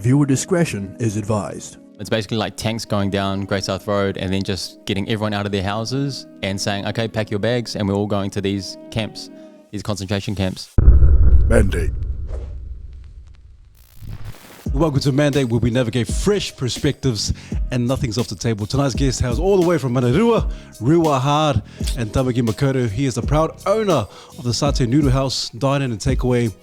Viewer discretion is advised. It's basically like tanks going down Great South Road and then just getting everyone out of their houses and saying, okay, pack your bags, and we're all going to these camps, these concentration camps. Mandate. Welcome to Mandate, where we navigate fresh perspectives and nothing's off the table. Tonight's guest hails all the way from Manarua, Rewa Hard, and Tamaki Makoto. He is the proud owner of the Satay Noodle House, dine-in and takeaway.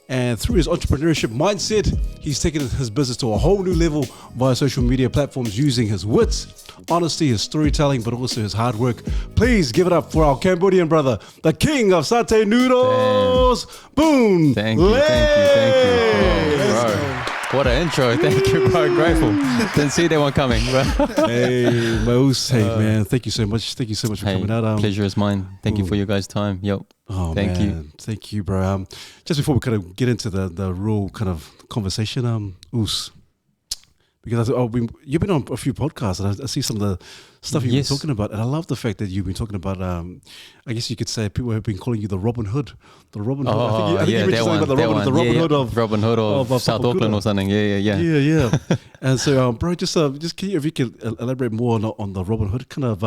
And through his entrepreneurship mindset, he's taken his business to a whole new level via social media platforms using his wits, honesty, his storytelling, but also his hard work. Please give it up for our Cambodian brother, the king of Satay Noodles, Bun Thank you. Bro. What an intro. Thank you, bro. Grateful. Didn't see that one coming, bro. Hey, Mose. Hey, man. Thank you so much. Thank you so much for coming out. Pleasure is mine. Thank you for your guys' time. Yep. Oh, Thank man. you. Thank you, bro. Just before we kind of get into the real kind of conversation, Oos, because you've been on a few podcasts and I see some of the stuff you've been talking about, and I love the fact that you've been talking about, I guess you could say people have been calling you the Robin Hood. The Robin Hood. I think you mentioned something about the Robin Hood of Robin Hood of South Auckland or something. Yeah. And so, bro, just can you, if you could elaborate more on the Robin Hood, kind of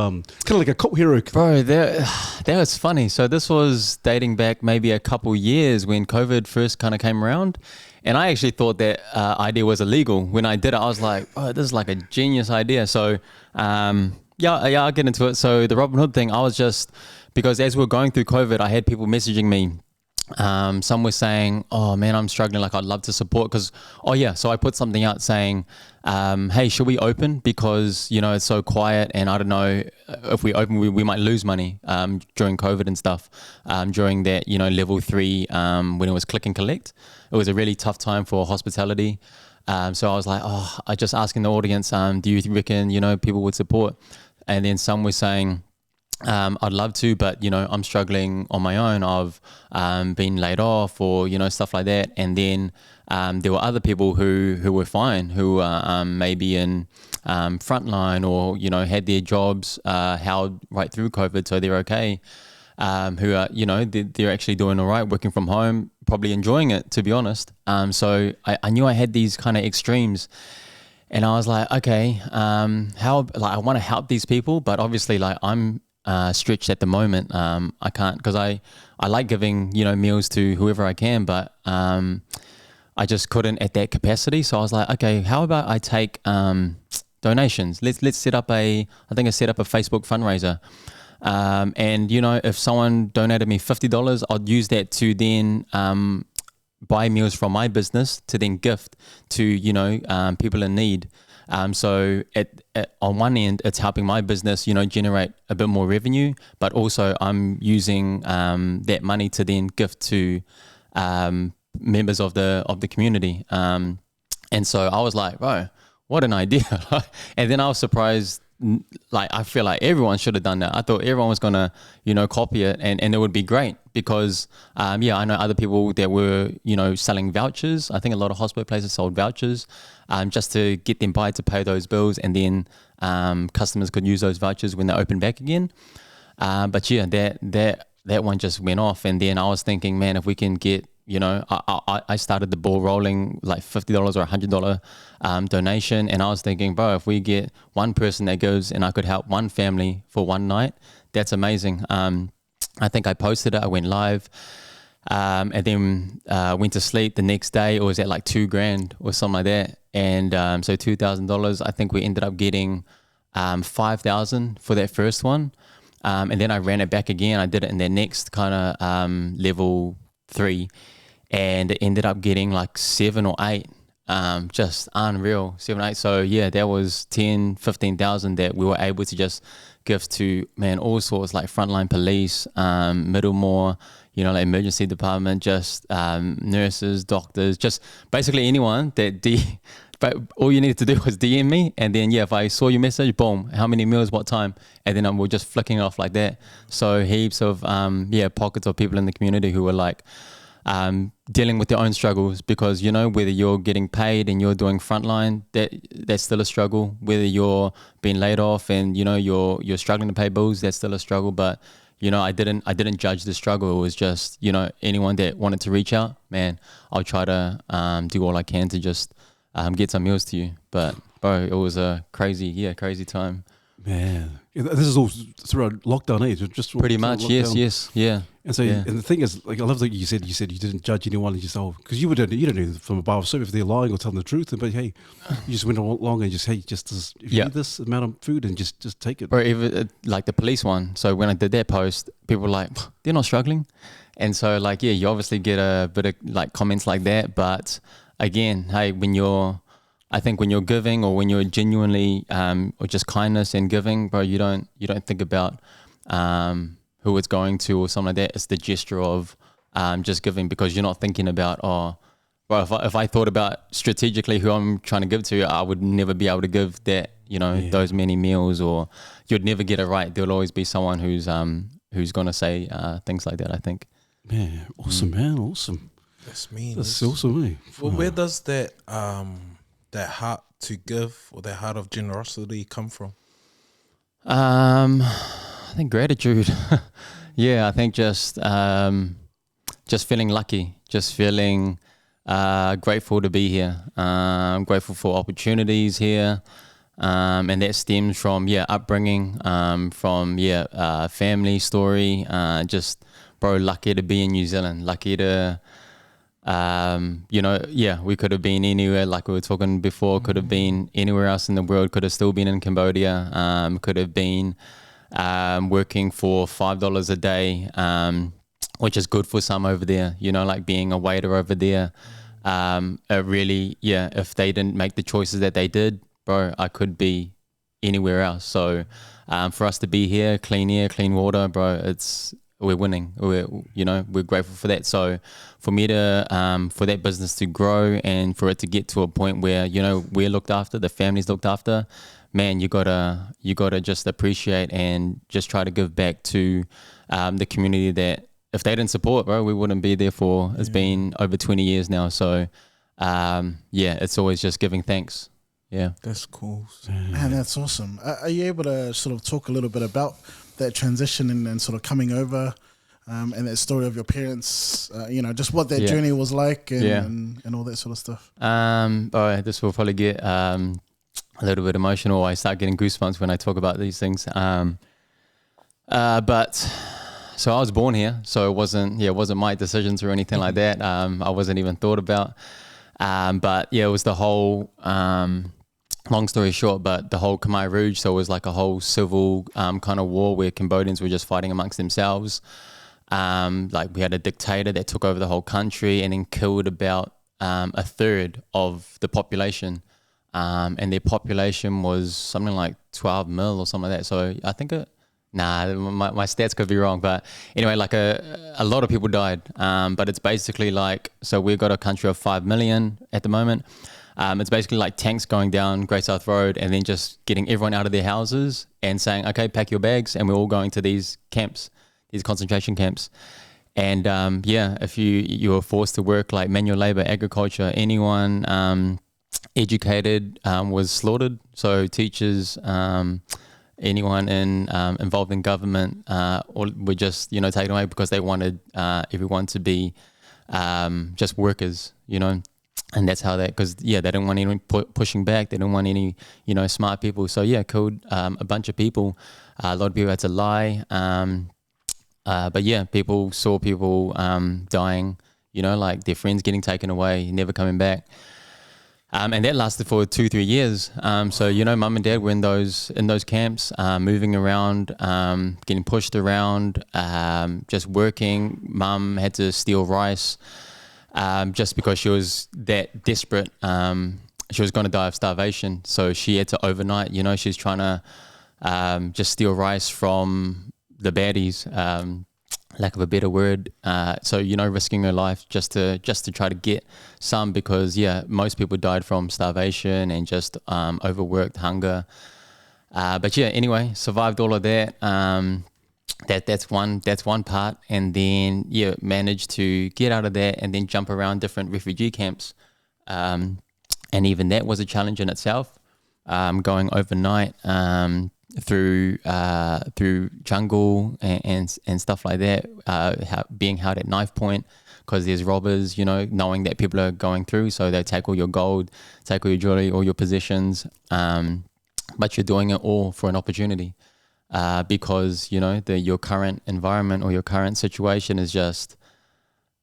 like a cult hero. Bro, that was funny. So this was dating back maybe a couple years when COVID first kind of came around. And I actually thought that idea was illegal. When I did it, I was like, oh, this is like a genius idea. So, I'll get into it. So the Robin Hood thing, I was just, because as we were going through COVID, I had people messaging me. Some were saying, oh man, I'm struggling, like I'd love to support, because so I put something out saying, hey, should we open, because it's so quiet and I don't know if we open we might lose money during COVID and stuff, during that level 3 when it was click and collect. It was a really tough time for hospitality. So I was like, I just asking the audience, do you reckon people would support? And then some were saying, I'd love to, but I'm struggling on my own. I've been laid off or stuff like that. And then there were other people who were fine, who maybe in frontline or had their jobs held right through COVID, so they're okay. Who are they're actually doing all right, working from home, probably enjoying it, to be honest. So I knew I had these kind of extremes. And I was like, okay, how I want to help these people, but obviously I'm stretched at the moment. I can't, because I like giving meals to whoever I can, but I just couldn't at that capacity. So I was like, okay, how about I take donations? Let's set up I set up a Facebook fundraiser. And if someone donated me $50, I'd use that to then buy meals from my business to then gift to people in need. So on one end, it's helping my business generate a bit more revenue, but also I'm using that money to then gift to members of the community. And so I was like, bro, what an idea. And then I was surprised. Like, I feel like everyone should have done that. I thought everyone was gonna copy it, and it would be great, because I know other people that were selling vouchers. I think a lot of hospital places sold vouchers just to get them by to pay those bills, and then customers could use those vouchers when they open back again. But that one just went off, and then I was thinking, man, if we can get I started the ball rolling, like $50 or $100 donation. And I was thinking, bro, if we get one person that goes and I could help one family for one night, that's amazing. I think I posted it, I went live, and then went to sleep the next day. It was at like $2,000 or something like that. And so $2,000, I think we ended up getting $5,000 for that first one. And then I ran it back again. I did it in the next kind of level 3. And it ended up getting like 7 or 8, just unreal, 7 or 8. So that was 10, 15,000 that we were able to just give to, man, all sorts, like frontline police, Middlemore, like emergency department, just nurses, doctors, just basically anyone that but all you needed to do was DM me, and then if I saw your message, boom, how many meals, what time, and then we're just flicking off like that. So heaps of pockets of people in the community who were like dealing with their own struggles, because whether you're getting paid and you're doing frontline, that's still a struggle. Whether you're being laid off and you're struggling to pay bills, that's still a struggle. But I didn't judge the struggle. It was just anyone that wanted to reach out, man, I'll try to do all I can to just get some meals to you. But bro, it was a crazy time. Man, this is all throughout lockdown age. Just Pretty much, lockdown. yes, yeah. And so, Yeah. and the thing is, like, I love that you said you didn't judge anyone. And just because you don't know from above. So if they're lying or telling the truth, but hey, you just went along and just if you need this amount of food and just take it. Or even like the police one. So when I did that post, people were like, they're not struggling, and so like you obviously get a bit of like comments like that. But again, hey, I think when you're giving or when you're genuinely or just kindness and giving, bro, you don't think about who it's going to or something like that. It's the gesture of just giving, because you're not thinking about, bro, if I thought about strategically who I'm trying to give to, I would never be able to give that, those many meals, or you'd never get it right. There'll always be someone who's going to say things like that, I think. Man, awesome, man, awesome. That's mean. That's awesome, eh? Well, where does that heart to give or that heart of generosity come from? I think gratitude. Yeah, I think just feeling lucky, just feeling grateful to be here. I'm grateful for opportunities here, and that stems from upbringing, from family story. Just bro, lucky to be in New Zealand. Lucky to. We could have been anywhere, like we were talking before, could have been anywhere else in the world, could have still been in Cambodia, could have been working for $5 a day, which is good for some over there, like being a waiter over there. It really, if they didn't make the choices that they did, bro, I could be anywhere else. So for us to be here, clean air, clean water, bro, we're winning. We're grateful for that. So for me to, for that business to grow and for it to get to a point where, we're looked after, the family's looked after, man, you gotta just appreciate and just try to give back to the community that if they didn't support, bro, we wouldn't be there for, it's been over 20 years now. So it's always just giving thanks. Yeah. That's cool. Man, that's awesome. Are you able to sort of talk a little bit about that transition and sort of coming over and that story of your parents, just what that journey was like and all that sort of stuff? All right, this will probably get a little bit emotional. I start getting goosebumps when I talk about these things. But so I was born here, so it wasn't my decisions or anything like that. I wasn't even thought about. But it was the whole, long story short, but the whole Khmer Rouge, so it was like a whole civil kind of war where Cambodians were just fighting amongst themselves. Like we had a dictator that took over the whole country and then killed about a third of the population. And their population was something like 12 mil or something like that. So I think my stats could be wrong, but anyway, like a lot of people died. But it's basically like, so we've got a country of 5 million at the moment. It's basically like tanks going down Great South Road and then just getting everyone out of their houses and saying, okay, pack your bags, and we're all going to these camps, these concentration camps. And if you were forced to work like manual labor, agriculture, anyone educated was slaughtered. So teachers, anyone involved in government, were just taken away because they wanted everyone to be just workers, and that's how because they didn't want anyone pushing back. They didn't want any smart people. So killed a bunch of people. A lot of people had to lie. But people saw people dying. Like their friends getting taken away, never coming back. And that lasted for 2-3 years. So mum and dad were in those camps, moving around, getting pushed around, just working. Mum had to steal rice, just because she was that desperate. She was going to die of starvation, so she had to overnight. She's trying to just steal rice from the baddies. Lack of a better word, so risking her life just to try to get some, because most people died from starvation and just overworked, hunger. But anyway, survived all of that. That's one part, and then managed to get out of that and then jump around different refugee camps, and even that was a challenge in itself. Going overnight, through jungle and stuff like that, being held at knife point because there's robbers, knowing that people are going through, so they take all your gold, take all your jewelry, all your possessions, but you're doing it all for an opportunity, because your current environment or your current situation is just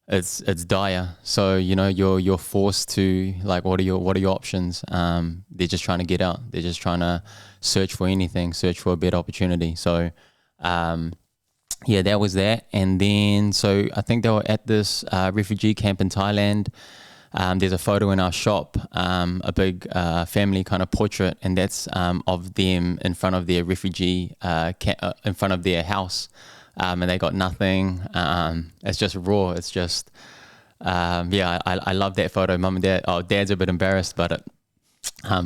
it's dire. So you're forced to, like, what are your options? They're just trying to get out. They're just trying to search for anything, search for a better opportunity. So that was that. And then so I think they were at this refugee camp in Thailand. There's a photo in our shop, a big family kind of portrait, and that's of them in front of their refugee in front of their house. And they got nothing. It's just raw. It's just, I love that photo. Mum and dad, dad's a bit embarrassed, but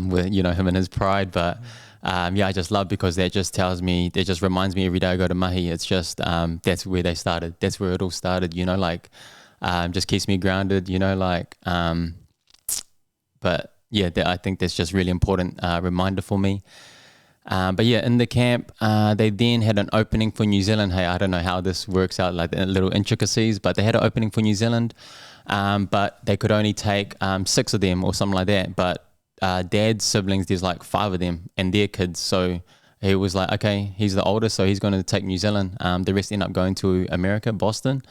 with him and his pride. But I just love, because that just tells me, that just reminds me every day I go to mahi. It's just that's where they started. That's where it all started. Just keeps me grounded. But yeah, I think that's just really important reminder for me. But yeah, in the camp, they then had an opening for New Zealand. Hey, I don't know how this works out, like the little intricacies, but they had an opening for New Zealand, but they could only take 6 of them or something like that. But dad's siblings, there's like 5 of them and their kids. So he was like, okay, he's the oldest, so he's going to take New Zealand. The rest end up going to America, Boston.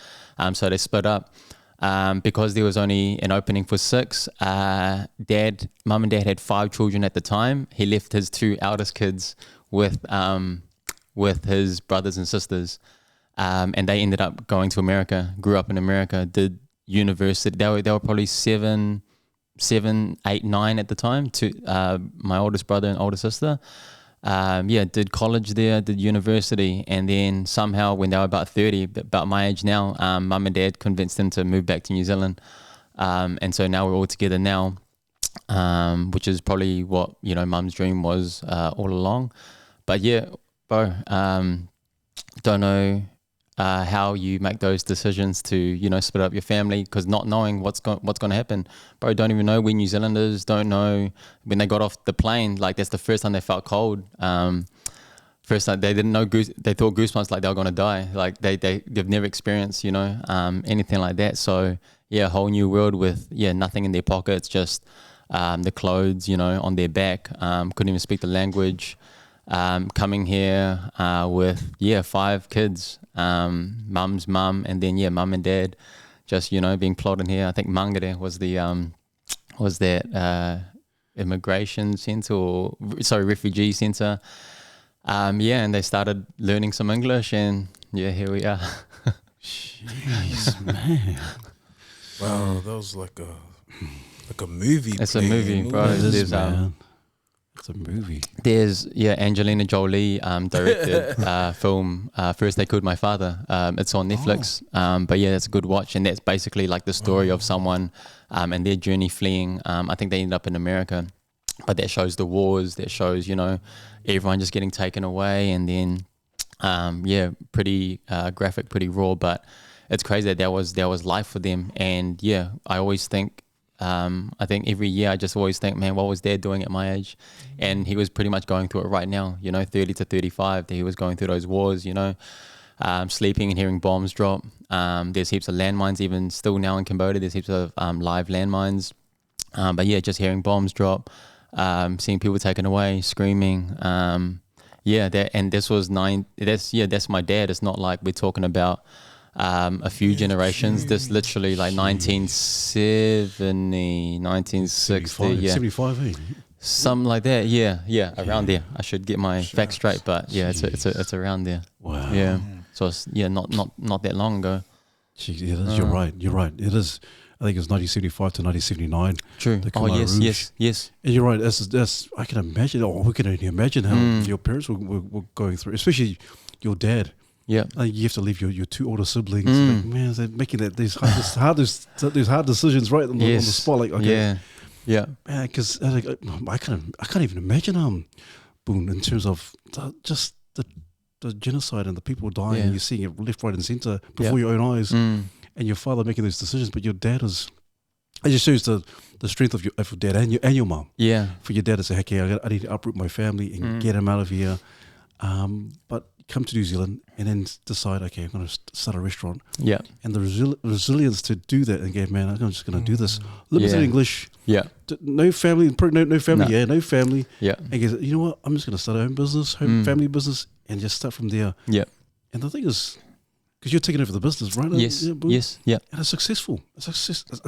So they split up. Because there was only an opening for 6, mum and dad had 5 children at the time. He left his 2 eldest kids with his brothers and sisters, and they ended up going to America, grew up in America, did university. They were probably 7, 8, 9 at the time, my oldest brother and older sister. Did college there, did university, and then somehow when they were about 30, about my age now, mum and dad convinced them to move back to New Zealand, and so now we're all together now, which is probably what mum's dream was all along. But yeah, bro, don't know how you make those decisions to split up your family, because not knowing what's going to happen, bro. Don't even know where New Zealanders, don't know when they got off the plane, like that's the first time they felt cold. First time they didn't know they thought goosebumps, like they were going to die, like they've never experienced anything like that. So yeah, a whole new world with nothing in their pockets, just the clothes on their back, couldn't even speak the language. Coming here with 5 kids, mum's mum, and then mum and dad, just being plotted here. I think Mangere was that immigration center, or refugee center. And they started learning some English, and here we are. Jeez, man. Wow, that was like a movie. It's a movie, bro. It's a movie. There's Angelina Jolie directed film First They Killed My Father. It's on Netflix. But it's a good watch, and that's basically like the story of someone and their journey fleeing. I think they ended up in America, but that shows the wars. That shows everyone just getting taken away, and then pretty graphic, pretty raw. But it's crazy that was life for them. And I always think. I think every year I just always think, man, what was Dad doing at my age? And he was pretty much going through it right now, 30 to 35. He was going through those wars, sleeping and hearing bombs drop. There's heaps of landmines, even still now in Cambodia. There's heaps of live landmines. But just hearing bombs drop, seeing people taken away, screaming. And this was that's my dad. It's not like we're talking about a few generations. This literally like 1970, 1960, 75, something like that. Around there. I should get my facts straight, but it's around there. Wow. So it's not that long ago. Jeez, you're right. It is. I think it was 1975 to 1979. True. The Khmer Rouge. Yes. And you're right. That's I can imagine. Or we can only imagine how your parents were going through, especially your dad. Yeah, you have to leave your 2 older siblings. Like, man, they're making these hard decisions right on the spot. Like, okay, man, because I can't even imagine Bun, in terms of just the genocide and the people dying, and you're seeing it left, right, and center before your own eyes, and your father making those decisions. But your dad is. It just shows the strength of your dad and your mom. Yeah, for your dad to say, "Okay, I need to uproot my family and get him out of here." But come to New Zealand and then decide, okay, I'm going to start a restaurant. Yeah. And the resilience to do that and go, man, I'm just going to do this. Limited Yeah. English. Yeah. No family. No family. No. Yeah, no family. Yeah. And goes, you know what? I'm just going to start a home business, family business, and just start from there. Yeah. And the thing is, because you're taking over the business, right? Yes. Yeah, boom. Yes. Yeah. And it's successful. It's a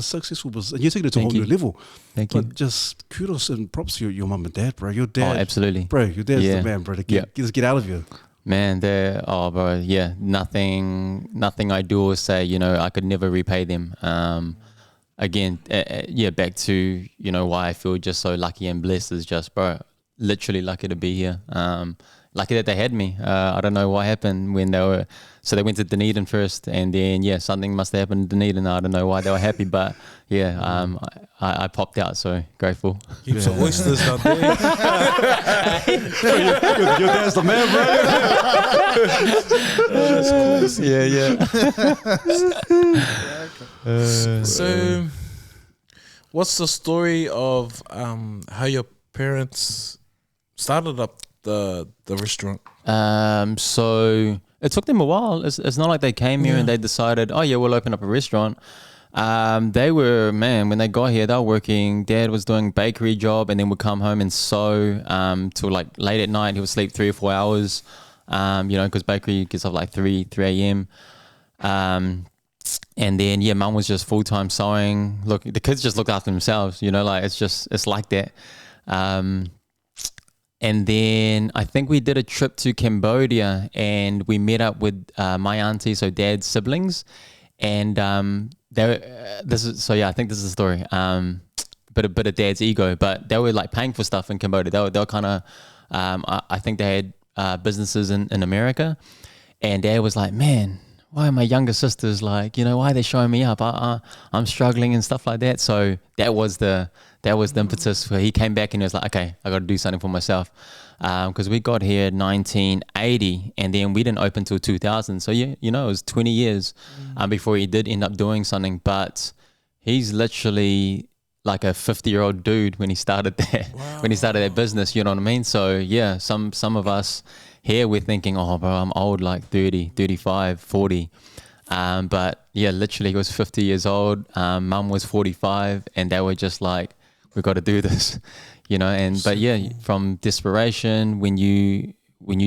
successful business. And you're taking it to a Thank whole you. new level. Thank you. But just kudos and props to your mum and dad, bro. Your dad. Oh, absolutely. Bro, your dad's Yeah. the man, bro. To Yeah. just get out of you. Man, bro, yeah, nothing I do or say, I could never repay them. Again, back to, why I feel just so lucky and blessed is just, bro, literally lucky to be here. Lucky that they had me. I don't know what happened when they went to Dunedin first, and then, something must have happened in Dunedin. I don't know why they were happy, but I popped out, so grateful. Heaps of oysters out there. Your dad's the man, bro. So, what's the story of how your parents started up the restaurant? So it took them a while. It's not like they came here and they decided, oh yeah, we'll open up a restaurant. They were, man, when they got here, they were working. Dad was doing bakery job and then would come home and sew till like late at night. He would sleep 3 or 4 hours, because bakery gets up like 3 a.m. And then, mum was just full-time sewing. Look, the kids just looked after themselves, it's like that. And then I think we did a trip to Cambodia and we met up with my auntie, so dad's siblings. And I think this is the story. Bit of dad's ego, but they were like paying for stuff in Cambodia. They were kind of, I think they had businesses in America. And dad was like, man, why are my younger sisters like, why are they showing me up? I'm struggling and stuff like that. So that was the impetus where he came back and he was like, okay, I got to do something for myself. Because we got here in 1980 and then we didn't open till 2000. So, it was 20 years before he did end up doing something. But he's literally like a 50-year-old dude when he started that, when he started that business, you know what I mean? So, yeah, some of us here, we're thinking, oh, bro, I'm old, like 30, 35, 40. But, literally he was 50 years old. Mum was 45 and they were just like, we got to do this, from desperation, when you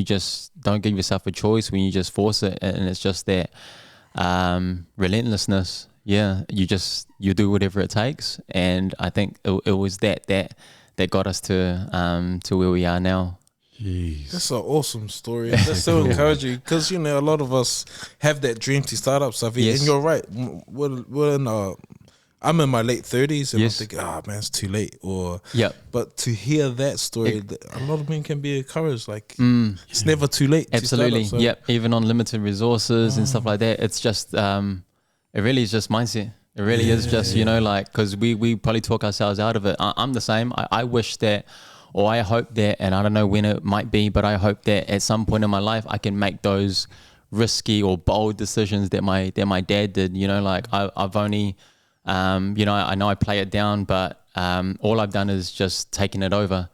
just don't give yourself a choice, when you just force it, and it's just that relentlessness. You do whatever it takes, and I think it was that got us to where we are now. Jeez. That's an awesome story. That's so encouraging because a lot of us have that dream to start up stuff. Yes. And you're right. We're in I'm in my late 30s and Yes. I'm thinking, man, it's too late. Yep. But to hear that story, a lot of men can be encouraged. Like, it's never too late. Absolutely. To start up, so. Yep. Even on limited resources and stuff like that, it's just it really is just mindset. It really is just because we probably talk ourselves out of it. I'm the same. I wish that, or I hope that, and I don't know when it might be, but I hope that at some point in my life I can make those risky or bold decisions that my dad did. I've only I know I play it down, but all I've done is just taken it over.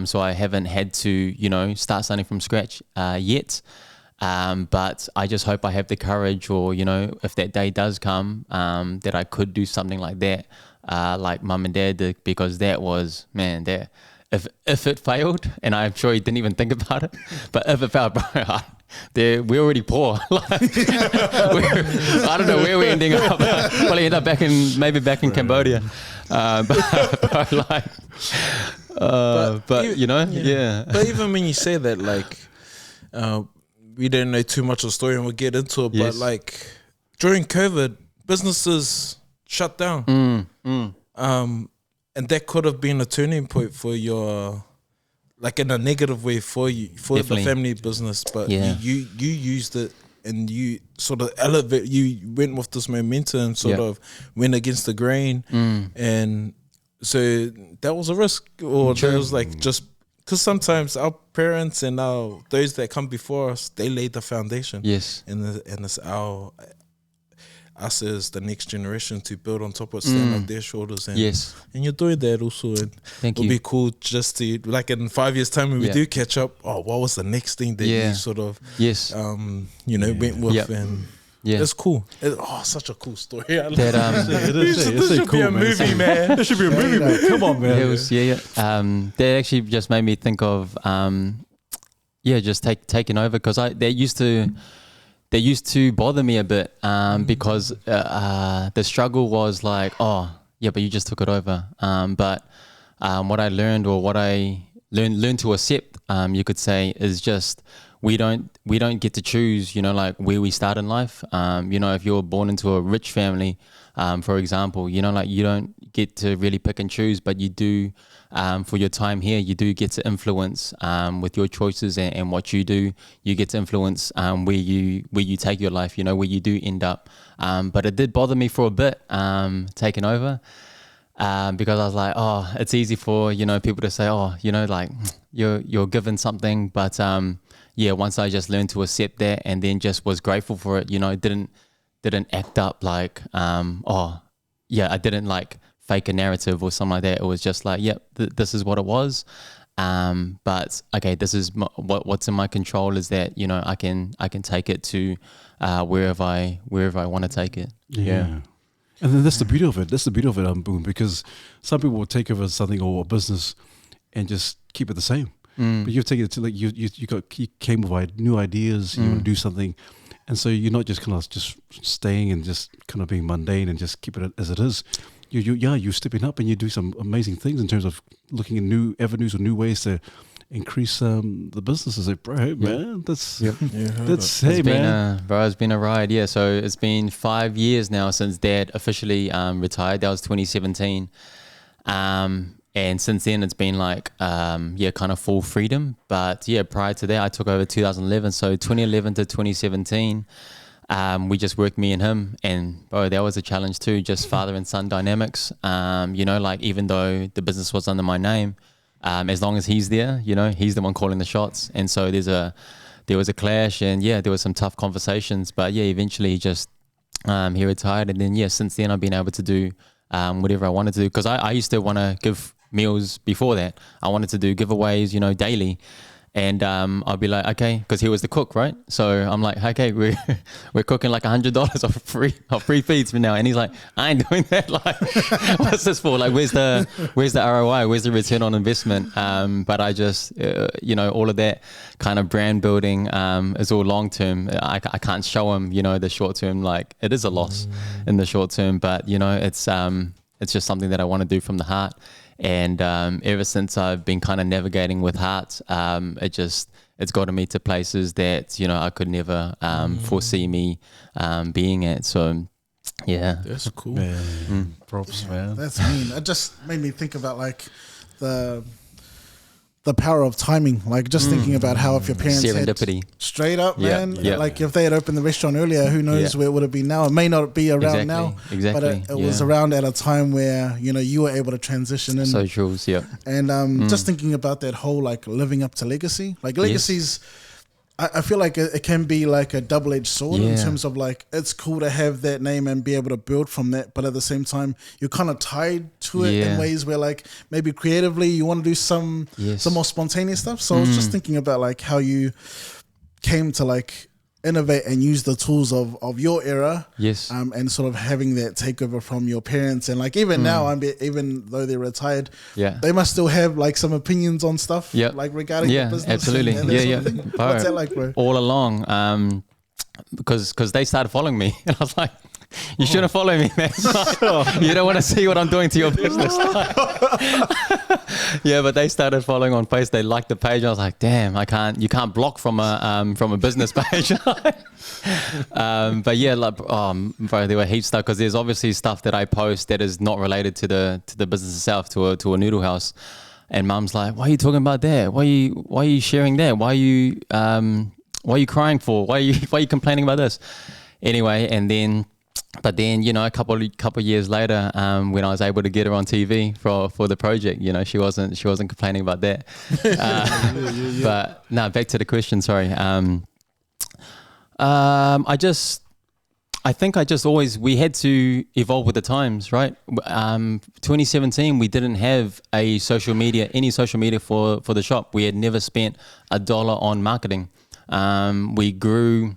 So I haven't had to, start something from scratch yet. But I just hope I have the courage, or, if that day does come, that I could do something like that, like mum and dad did, because that was, man, that if it failed, and I'm sure he didn't even think about it, but if it failed, bro, we're already poor. I don't know where we're ending up. Probably end up back in Cambodia. But even when you say that, like, we don't know too much of the story and we'll get into it, Yes. but like during COVID, businesses shut down. And that could have been a turning point for your, like in a negative way for you, for Definitely. the family business, but Yeah. you used it and you sort of you went with this momentum and sort Yeah. of went against the grain. And so that was a risk, or that was like just, because sometimes our parents and those that come before us, they laid the foundation. Yes. And it's us as the next generation to build on top of stand on their shoulders. And, Yes. and you're doing that also. And Thank it'll you. be cool just to, like in 5 years' time when we Yeah. do catch up, what was the next thing that Yeah. you sort of, Yes. went with? Yep. And Yeah. it's cool. Such a cool story. I love That It is. This should be a movie, man. It should be a movie, man. Come on, man. Yeah, it was, yeah. That actually just made me think of, just taking over, because that used to bother me a bit, because the struggle was like, oh, yeah, but you just took it over. But what I learned, or what I learned to accept, you could say, is just we don't get to choose, like where we start in life. If you're born into a rich family, for example, like you don't get to really pick and choose, but you do, for your time here, you do get to influence with your choices and what you do. You get to influence where you take your life, where you do end up. But it did bother me for a bit, taking over. Because I was like, oh, it's easy for, people to say, oh, like you're given something. But once I just learned to accept that, and then just was grateful for it, didn't act up like, I didn't like fake a narrative or something like that. It was just like, this is what it was. But okay, this is what's in my control, is that, I can take it to wherever I want to take it. Yeah. And then that's the beauty of it. That's the beauty of it, Boom, because some people will take over something or a business and just keep it the same. But you've taken it to, like, you came with new ideas. You want to do something, and so you're not just kind of just staying and just kind of being mundane and just keep it as it is. You're stepping up and you do some amazing things in terms of looking at new avenues or new ways to increase the businesses. Like, bro, man, that's hey, man. It's been a ride. Yeah, so it's been 5 years now since Dad officially retired. That was 2017. And since then it's been like, kind of full freedom. But yeah, prior to that, I took over 2011. So 2011 to 2017, we just worked, me and him. And bro, that was a challenge too, just father and son dynamics. Like, even though the business was under my name, as long as he's there, he's the one calling the shots. And so there was a clash, and there was some tough conversations. But eventually he retired. And then since then I've been able to do whatever I wanted to do, because I used to want to give meals before that. I wanted to do giveaways, daily. And I'll be like, okay, because he was the cook, right? So I'm like, okay, we're cooking like $100 of free feeds for now. And he's like, I ain't doing that. Like, what's this for? Like, where's the ROI? Where's the return on investment? But I just, all of that kind of brand building is all long term. I can't show him, the short term. Like, it is a loss in the short term, but it's just something that I want to do from the heart. And ever since I've been kind of navigating with heart, it's gotten me to places that, I could never foresee me being at. So, yeah. That's cool. Man. Props, man. That's mean. It just made me think about like the power of timing. Like, just thinking about how if your parents serendipity, had straight up, man, yeah. like if they had opened the restaurant earlier, who knows where it would have been now. It may not be around now, but it was around at a time where, you were able to transition in. Socials, yeah. And just thinking about that whole, like, living up to legacy. Like, legacies, I feel like it can be like a double-edged sword in terms of, like, it's cool to have that name and be able to build from that, but at the same time you're kind of tied to it in ways where, like, maybe creatively you want to do some more spontaneous stuff. So I was just thinking about, like, how you came to, like, innovate and use the tools of your era, and sort of having that takeover from your parents. And, like, even now, even though they're retired, they must still have, like, some opinions on stuff, like, regarding the business. Absolutely. And sort of thing. What's that like, bro? All along, because they started following me, and I was like, you shouldn't follow me, man. You don't want to see what I'm doing to your business. But they started following on Facebook. They liked the page. I was like, damn, you can't block from a business page. But bro, there were heaps of stuff, because there's obviously stuff that I post that is not related to the business itself, to a noodle house. And Mum's like, why are you talking about that? Why are you sharing that? Why are you crying for? Why are you complaining about this? Anyway, but then, a couple years later, when I was able to get her on TV for the project, she wasn't complaining about that. But no, back to the question. Sorry. I think we had to evolve with the times, right? 2017, we didn't have any social media for the shop. We had never spent $1 on marketing. We grew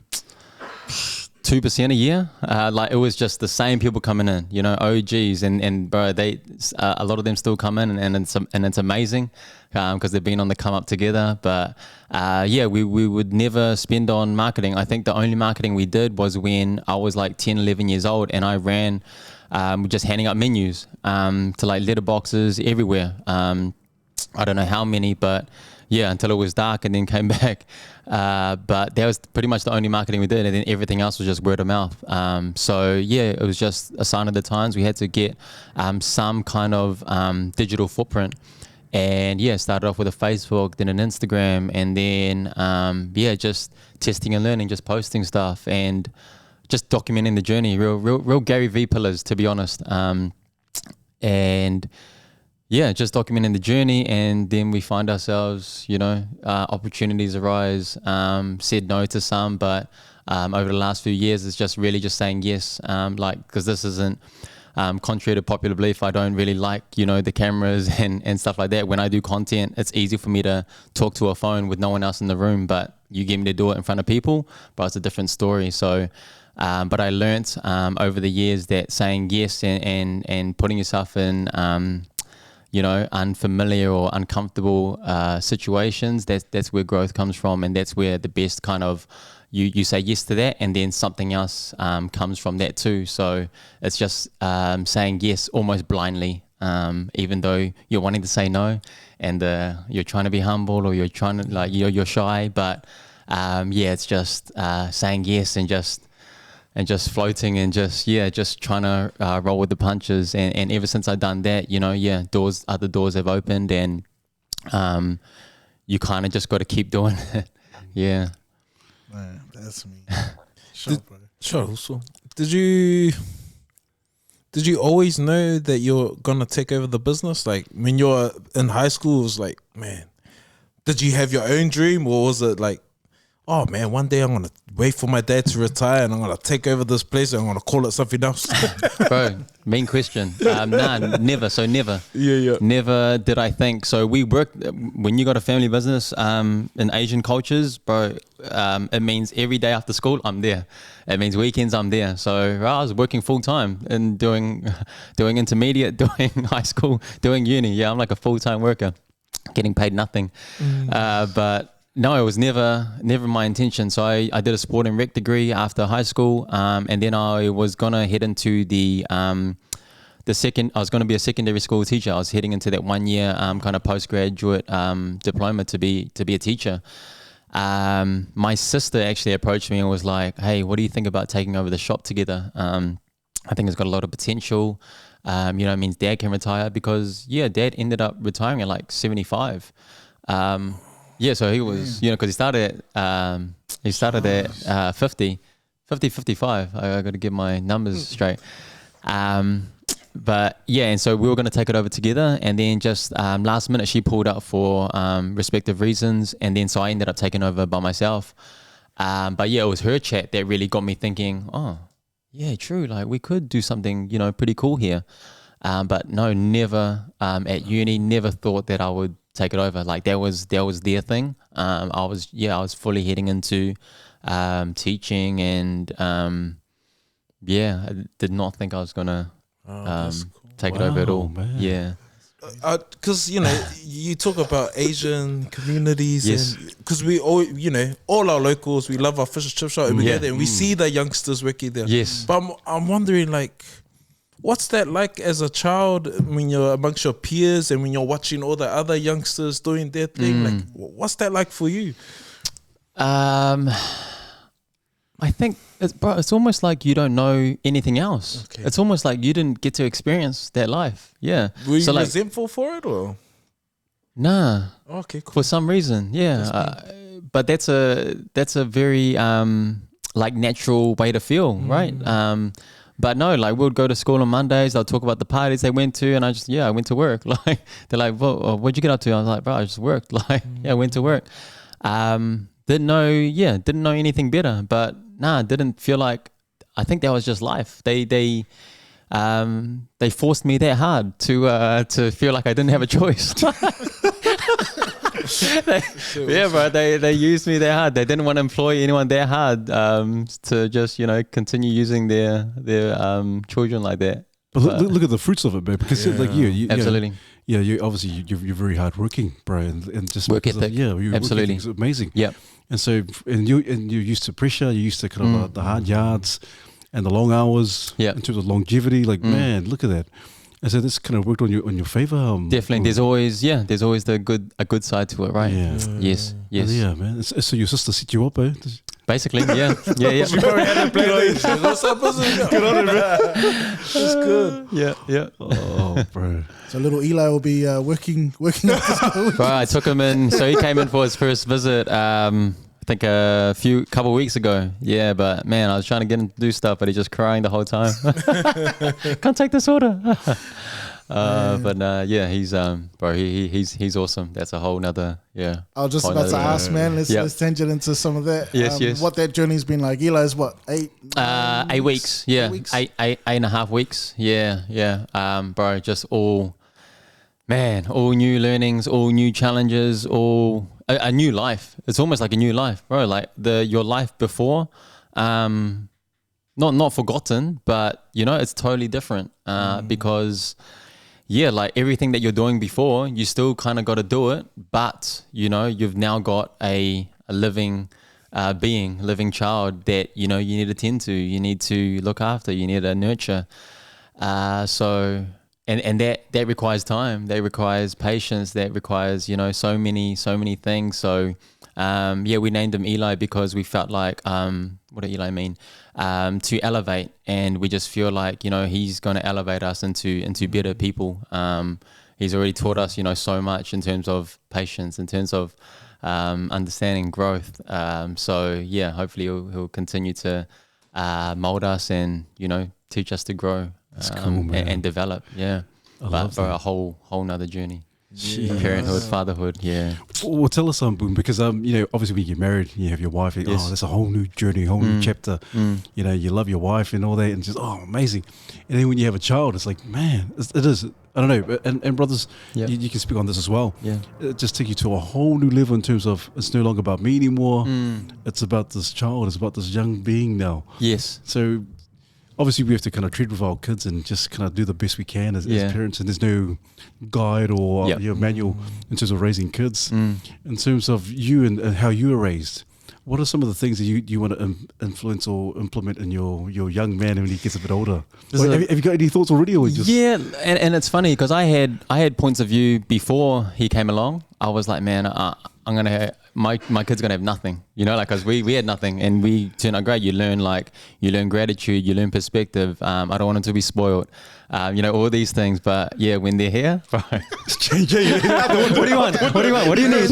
2% a year. Like it was just the same people coming in, you know, OGs and bro, a lot of them still come in and it's amazing because they've been on the come up together. But we would never spend on marketing. I think the only marketing we did was when I was like 10, 11 years old and I ran just handing out menus to like letterboxes everywhere. I don't know how many, but yeah, until it was dark and then came back. But that was pretty much the only marketing we did. And then everything else was just word of mouth. So yeah, it was just a sign of the times. We had to get some kind of digital footprint. And yeah, started off with a Facebook, then an Instagram, and then just testing and learning, just posting stuff and just documenting the journey. Real Gary V pillars, to be honest. And yeah, just documenting the journey, and then we find ourselves, you know, opportunities arise, said no to some, but over the last few years, it's just really just saying yes, because this isn't, contrary to popular belief, I don't really like, you know, the cameras and stuff like that. When I do content, it's easy for me to talk to a phone with no one else in the room, but you get me to do it in front of people, but it's a different story. So, but I learnt over the years that saying yes and putting yourself in, you know, unfamiliar or uncomfortable situations, that's where growth comes from, and that's where the best kind of, you say yes to that, and then something else comes from that too. So it's just saying yes almost blindly, even though you're wanting to say no, and you're trying to be humble, or you're trying to you're shy, but it's just saying yes and just floating and just trying to roll with the punches. And ever since I've done that, you know, other doors have opened, and you kind of just got to keep doing it. Yeah. Man, that's me. Sure. So, did you always know that you're gonna take over the business? Like when you're in high school, it was like, man, did you have your own dream, or was it like, oh man, one day I'm going to wait for my dad to retire and I'm going to take over this place and I'm going to call it something else? Bro, main question. Never. So never. Yeah. Never did I think. So we worked, when you got a family business in Asian cultures, bro, it means every day after school, I'm there. It means weekends, I'm there. So I was working full time and doing intermediate, doing high school, doing uni. Yeah, I'm like a full-time worker, getting paid nothing. But no, it was never my intention. So I did a sport and rec degree after high school, and then I was gonna head into I was gonna be a secondary school teacher. I was heading into that 1 year kind of postgraduate diploma to be a teacher. My sister actually approached me and was like, "Hey, what do you think about taking over the shop together? I think it's got a lot of potential. You know, it means Dad can retire, because Dad ended up retiring at like 75." Yeah, so he was, you know, because he started at 50, 55. I got to get my numbers straight. But yeah, and so we were going to take it over together, and then just last minute she pulled out for respective reasons, and then so I ended up taking over by myself. But yeah, it was her chat that really got me thinking, oh, yeah, true, like we could do something, you know, pretty cool here. But no, never at uni, never thought that I would take it over. Like that was their thing. I was fully heading into teaching, and I did not think I was gonna take it over at all. Man. Yeah. Because you know, you talk about Asian communities, yes, and because we all, you know, all our locals, we love our fish and chip shop over there, and we see the youngsters working there. Yes, but I'm wondering, like, what's that like as a child when you're amongst your peers and when you're watching all the other youngsters doing their thing? Like, what's that like for you? I think it's almost like you don't know anything else. Okay. It's almost like you didn't get to experience that life. Yeah. Were you resentful for it, or? Nah. Okay, cool. For some reason, yeah. But that's a very like natural way to feel, right? But no, like we would go to school on Mondays. They'll talk about the parties they went to, and I went to work. Like they're like, well, what'd you get up to? I was like, bro, I just worked. Like, I went to work. Didn't know anything better. But didn't feel like I think that was just life. They forced me that hard to feel like I didn't have a choice. They used me that hard. They didn't want to employ anyone that hard to just continue using their children like that. But look at the fruits of it, man. Because like you absolutely. You obviously you're very hardworking, bro, and just work ethic. Your absolutely, work ethic is amazing. Yeah. And so you're used to pressure. You're used to kind of the hard yards and the long hours. Yeah. In terms of longevity, like man, look at that. And so this kind of worked on your favor. Definitely, there's always a good side to it, right? Yeah. Yes. Yeah, man. So your sister set you up, eh? Basically, yeah. She probably had to play those. What's up, good on it, man. That's good. Yeah. Oh, bro. So little Eli will be working up this whole week. Right, I took him in. So he came in for his first visit. I think a couple of weeks ago. Yeah, but man, I was trying to get him to do stuff, but he's just crying the whole time. Can't take this order. He's bro. He's awesome. That's a whole nother I was just about to ask, man. Let's tangent into some of that. Yes. What that journey's been like. Eli's what 8 weeks. Yeah, 8 weeks? eight and a half weeks. Yeah. Bro, just all new learnings, all new challenges, all a new life. It's almost like a new life, bro. Like your life before, not forgotten, but it's totally different because. Yeah, like everything that you're doing before, you still kind of got to do it, but you've now got a living living child that you need to tend to, you need to look after, you need to nurture. So that requires time, that requires patience, that requires so many things. So we named him Eli because we felt like what did Eli mean? To elevate, and we just feel like he's going to elevate us into better people. He's already taught us so much in terms of patience, in terms of understanding growth. Hopefully he'll continue to mold us and teach us to grow and develop. Yeah, but for a whole nother journey. Parenthood, fatherhood, yeah. Well, tell us something, Bun, because obviously when you get married, you have your wife. Yes. Oh, that's a whole new journey, whole new chapter. You love your wife and all that, and just amazing. And then when you have a child, it's like, man, it is. I don't know, and brothers, you can speak on this as well. Yeah, it just takes you to a whole new level in terms of it's no longer about me anymore. It's about this child. It's about this young being now. Yes. So obviously we have to kind of treat with our kids and just kind of do the best we can as parents, and there's no guide or manual in terms of raising kids. In terms of you and how you were raised, what are some of the things that you want to influence or implement in your young man when he gets a bit older? Have you got any thoughts already, or just and it's funny because I had points of view before he came along. I was like, man, I'm gonna my kid's gonna have nothing, because we had nothing, and we turned out great. You learn gratitude, you learn perspective. I don't want them to be spoiled, all these things. But when they're here, bro, it's changing. What do you want? What do you want? What do you need?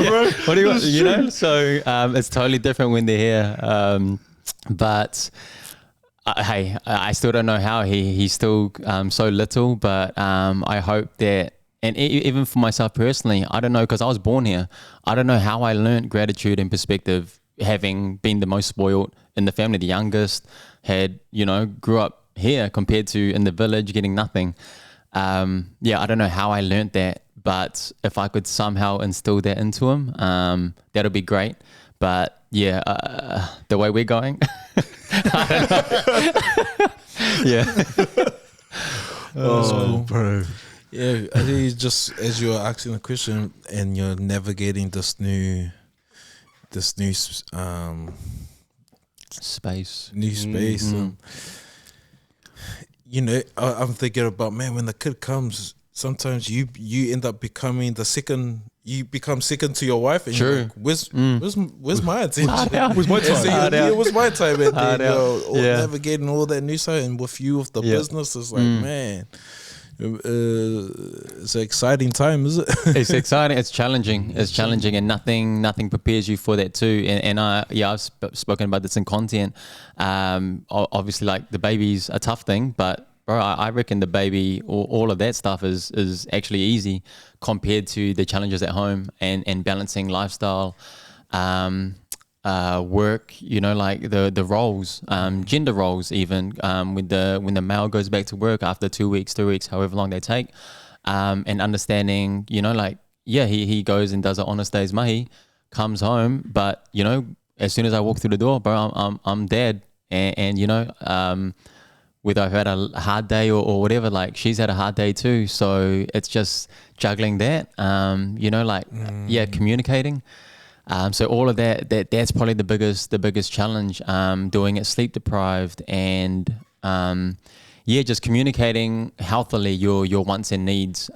Bro. What do you want? So it's totally different when they're here. But hey, I still don't know how he's still so little. But I hope that. And even for myself personally, I don't know, because I was born here. I don't know how I learned gratitude and perspective, having been the most spoiled in the family, the youngest, grew up here compared to in the village getting nothing. I don't know how I learned that, but if I could somehow instill that into him, that'll be great. But the way we're going, I don't know. Oh, bro. Yeah, I think it's just as you're asking the question and you're navigating this new Space. space. I'm thinking about, man, when the kid comes, sometimes you end up becoming you become second to your wife, and Sure. you're like, where's my attention? Where's my time? Where's my time? And then Yeah. navigating all that new side, and with you with the business, it's like, man. It's an exciting time, is it? It's exciting. It's challenging. And nothing prepares you for that too. And I've spoken about this in content. Obviously, like the baby's a tough thing, but bro, I reckon the baby, all of that stuff is actually easy compared to the challenges at home and balancing lifestyle, work, like the roles, gender roles, even when the male goes back to work after 2 weeks, 3 weeks, however long they take, and understanding, he goes and does an honest day's mahi, comes home, but as soon as I walk through the door, bro, I'm dead, and whether I've had a hard day or whatever, like she's had a hard day too, so it's just juggling that, communicating. So all of that's probably the biggest challenge, doing it sleep deprived and, just communicating healthily your wants and needs,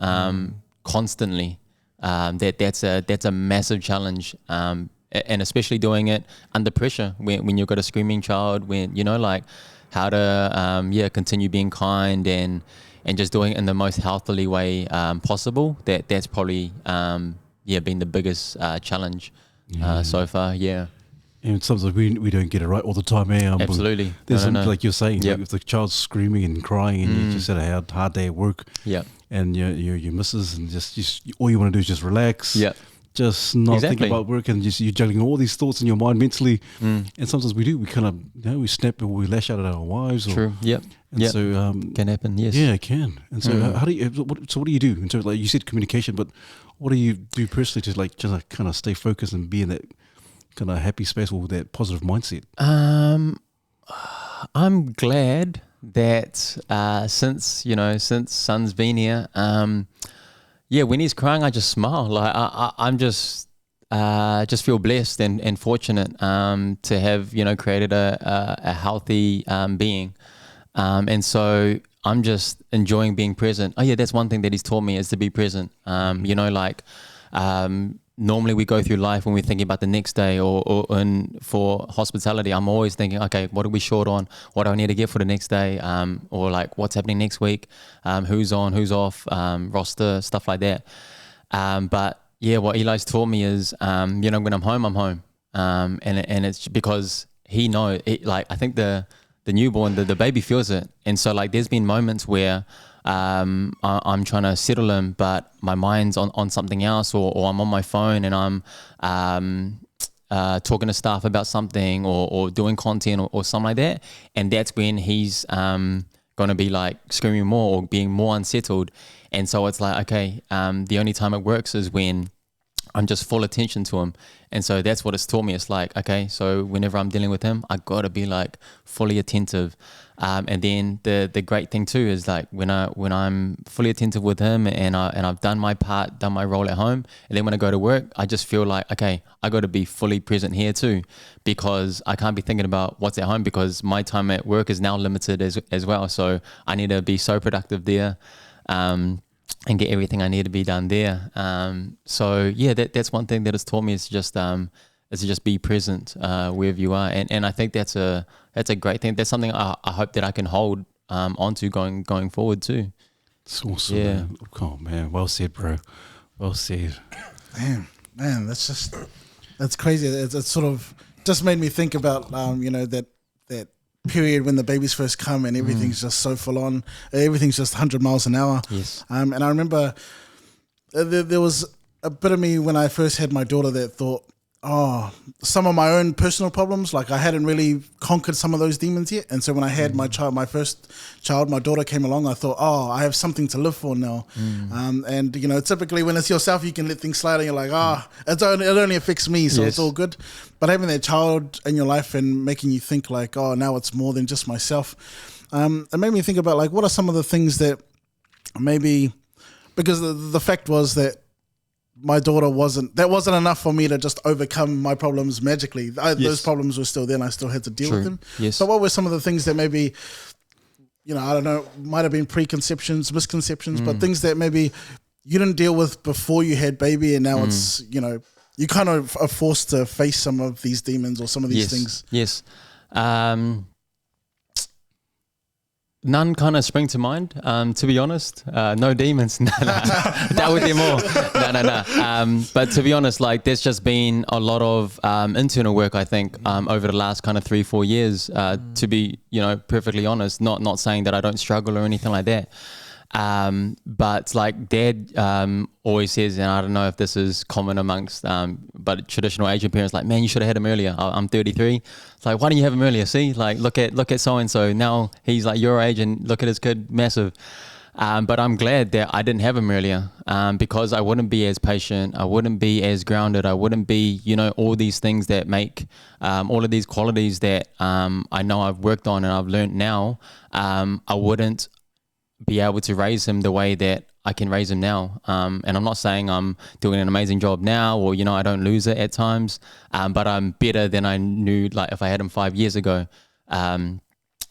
constantly. That's a massive challenge. And especially doing it under pressure when you've got a screaming child, when, like how to, continue being kind and just doing it in the most healthily way, possible. That's probably, been the biggest, challenge. So far, yeah. And sometimes we don't get it right all the time, eh? Absolutely. There's something like you're saying, Yep. like if the child's screaming and crying and you just had a hard day at work, Yeah. and your missus and just all you want to do is just relax, Yeah. just not think Exactly. about work, and just you're juggling all these thoughts in your mind mentally. And sometimes we kind of we snap or we lash out at our wives. Or, True. Yep. And Yep. so Can happen. Yes. yeah, it can. And so how do you? What do you do? And so like you said communication, but what do you do personally to just kind of stay focused and be in that kind of happy space with that positive mindset? I'm glad that since Son's been here, when he's crying, I just smile. Like I'm just feel blessed and fortunate to have created a healthy being, and so I'm just enjoying being present. Oh yeah, that's one thing that he's taught me is to be present. Normally we go through life when we're thinking about the next day or for hospitality, I'm always thinking, okay, what are we short on? What do I need to get for the next day? Or like what's happening next week? Who's on, who's off, roster, stuff like that. But yeah, what Eli's taught me is, when I'm home, I'm home. And it's because he knows, I think the newborn, the baby feels it. And so like there's been moments where I'm trying to settle him, but my mind's on something else, or I'm on my phone and I'm talking to staff about something or doing content or something like that. And that's when he's going to be like screaming more or being more unsettled. And so it's like, okay, the only time it works is when I'm just full attention to him. And so that's what it's taught me. It's like, okay, so whenever I'm dealing with him, I got to be like fully attentive. And then the great thing too is like when I'm fully attentive with him and I've done my part, done my role at home, and then when I go to work, I just feel like, okay, I got to be fully present here too, because I can't be thinking about what's at home because my time at work is now limited as well. So I need to be so productive there. And get everything I need to be done there. So yeah, that's one thing that it's taught me is just be present wherever you are, and I think that's a great thing. That's something I hope that I can hold onto going forward too. It's awesome. Yeah. Man. Oh man, well said, bro. Well said. Man, that's crazy. It's sort of just made me think about that period when the babies first come and everything's just so full on, everything's just 100 miles an hour. Yes. And I remember there was a bit of me when I first had my daughter that thought, some of my own personal problems, like I hadn't really conquered some of those demons yet. And so when I had my first child, my daughter came along, I thought, I have something to live for now. And typically when it's yourself, you can let things slide and you're like, it only affects me, so Yes. it's all good. But having that child in your life and making you think like, now it's more than just myself. It made me think about like, what are some of the things that maybe, because the fact was that my daughter wasn't enough for me to just overcome my problems magically. Those problems were still there and I still had to deal with them. Yes. So what were some of the things that maybe, I don't know, might have been preconceptions, misconceptions, but things that maybe you didn't deal with before you had baby and now it's, you kind of are forced to face some of these demons or some of these things. Yes. None kind of spring to mind, to be honest. No demons. No. Dealt with them all. No. But to be honest, like there's just been a lot of internal work, I think, over the last kind of 3-4 years, to be, perfectly honest, not saying that I don't struggle or anything like that. But like Dad always says, and I don't know if this is common amongst but traditional Asian parents, like, man, you should have had him earlier. I'm 33. It's like, why didn't you have him earlier? See, like, look at so and so. Now he's like your age, and look at his kid, massive. But I'm glad that I didn't have him earlier, because I wouldn't be as patient. I wouldn't be as grounded. I wouldn't be, all these things that make all of these qualities that I know I've worked on and I've learned now. I wouldn't be able to raise him the way that I can raise him now. And I'm not saying I'm doing an amazing job now, or, I don't lose it at times, but I'm better than I knew, like, if I had him 5 years ago.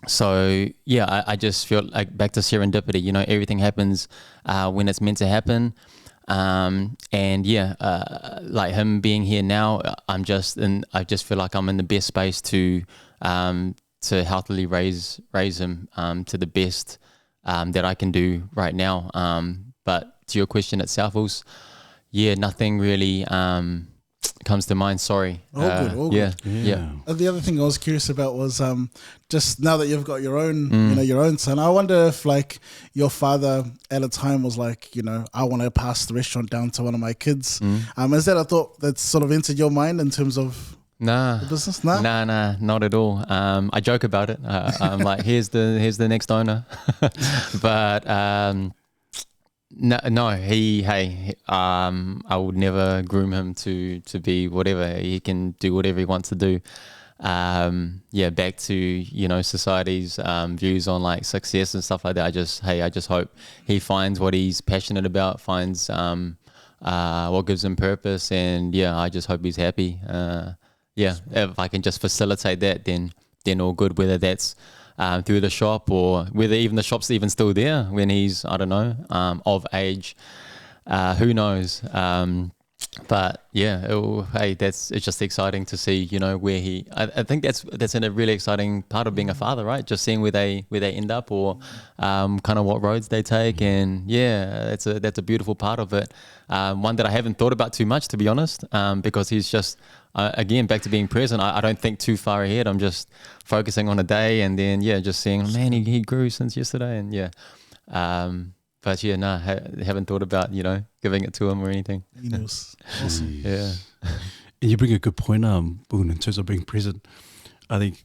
So yeah, I just feel like back to serendipity, everything happens when it's meant to happen. And yeah, like him being here now, I just feel like I'm in the best space to healthily raise him to the best that I can do right now. But to your question itself, yeah, nothing really comes to mind. Sorry. All yeah, good. Yeah. The other thing I was curious about was just now that you've got your own, your own son. I wonder if like your father at a time was like, I want to pass the restaurant down to one of my kids. Is that a thought that's sort of entered your mind in terms of the business? Nah, not at all. I joke about it. I'm like, here's the next owner, but no, I would never groom him to be whatever. He can do whatever he wants to do. Back to, society's views on like success and stuff like that. I just hope he finds what he's passionate about, finds what gives him purpose, and I just hope he's happy. If I can just facilitate that, then all good, whether that's through the shop, or whether even the shop's even still there when he's, I don't know, of age. Who knows? But yeah, it's just exciting to see, where I think that's a really exciting part of being a father, right? Just seeing where they end up, or kind of what roads they take, and that's a beautiful part of it. One that I haven't thought about too much, to be honest, because he's just again back to being present. I don't think too far ahead. I'm just focusing on a day, and then just seeing, man, he grew since yesterday, and but haven't thought about giving it to him or anything. Awesome. Yeah. And you bring a good point, Bun, in terms of being present. I think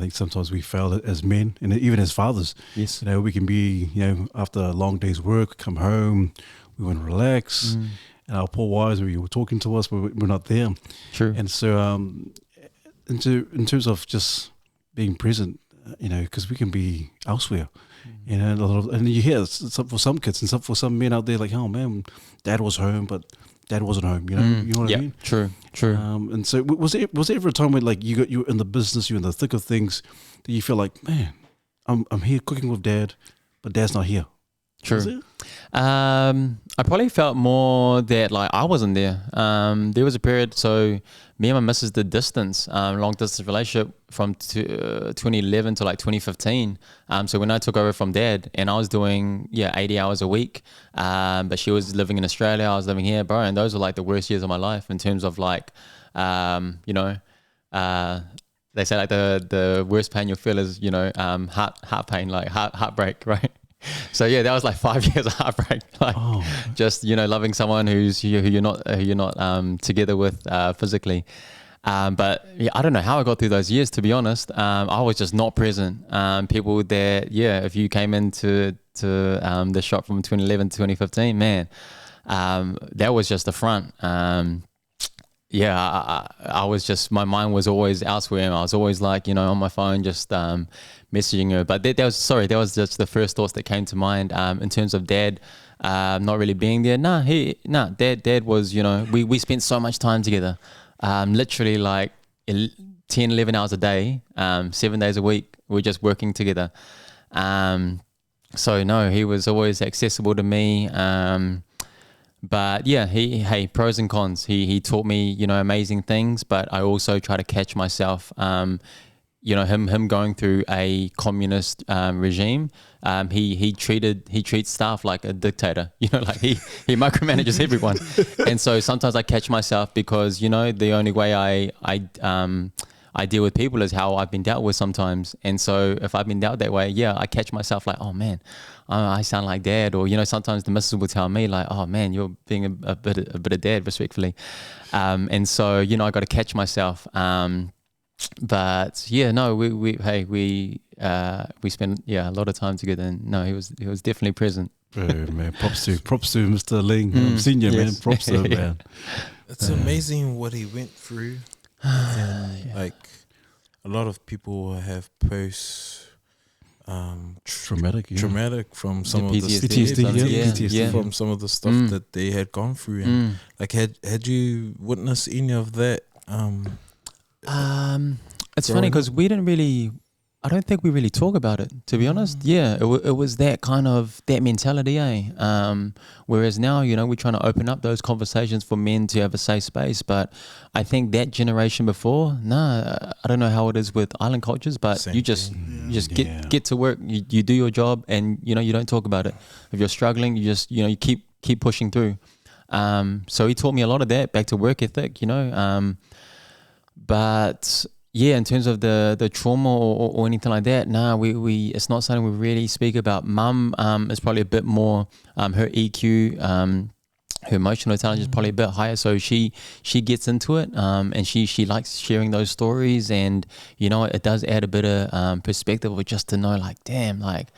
sometimes we fail as men, and even as fathers. Yes. We can be, after a long day's work, come home, we want to relax, and our poor wives were talking to us, but we're not there. True. And so, in terms of just being present, because we can be elsewhere. And you hear for some kids and for some men out there, like, oh man, dad was home, but dad wasn't home. You know what I mean? True. And so was there ever a time when like you're in the business, you're in the thick of things, that you feel like, man, I'm here cooking with dad, but dad's not here? True. I probably felt more that like I wasn't there. There was a period, so me and my missus did distance, long distance relationship from 2011 to like 2015. So when I took over from dad, and I was doing 80 hours a week, but she was living in Australia, I was living here, bro, and those were like the worst years of my life in terms of like, they say like the worst pain you'll feel is heart pain, like heartbreak, right? So that was like 5 years of heartbreak, like just loving someone who you're not together with physically. But I don't know how I got through those years, to be honest. I was just not present. People that if you came into the shop from 2011 to 2015, man, that was just the front. I was just, my mind was always elsewhere. I was always like, on my phone, just messaging her. But that was just the first thoughts that came to mind. In terms of dad, not really being there. Dad was, we spent so much time together. Literally like 10, 11 hours a day, 7 days a week, we're just working together. So no, he was always accessible to me. But pros and cons. He taught me, amazing things, but I also try to catch myself, him going through a communist regime. He treats staff like a dictator, like he micromanages everyone. And so sometimes I catch myself because, the only way I I deal with people is how I've been dealt with sometimes. And so if I've been dealt that way, yeah, I catch myself like, oh man, I sound like dad. Or, you know, sometimes the missus will tell me like, oh man, you're being a bit of dad, respectfully. And so, you know, I got to catch myself. But yeah, no, we spent a lot of time together, and no, he was definitely present. Oh, man, props to Mr. Leng, senior, man. Props to him, man. It's amazing what he went through. And like a lot of people have traumatic from some of the PTSD from some of the stuff that they had gone through. And like had you witnessed any of that? It's funny because I don't think we really talk about it, to be honest. Yeah, it was that kind of, that mentality, whereas now, you know, we're trying to open up those conversations for men to have a safe space. But I think that generation before, I don't know how it is with island cultures, but you just get to work, you do your job, and, you know, you don't talk about it. If you're struggling, you just, you know, you keep pushing through. So he taught me a lot of that, back to work ethic, you know. But yeah, in terms of the trauma or anything like that, we it's not something we really speak about. Mum is probably a bit more, her EQ, her emotional intelligence is probably a bit higher, so she gets into it, and she likes sharing those stories, and you know, it does add a bit of perspective, or just to know like, damn, like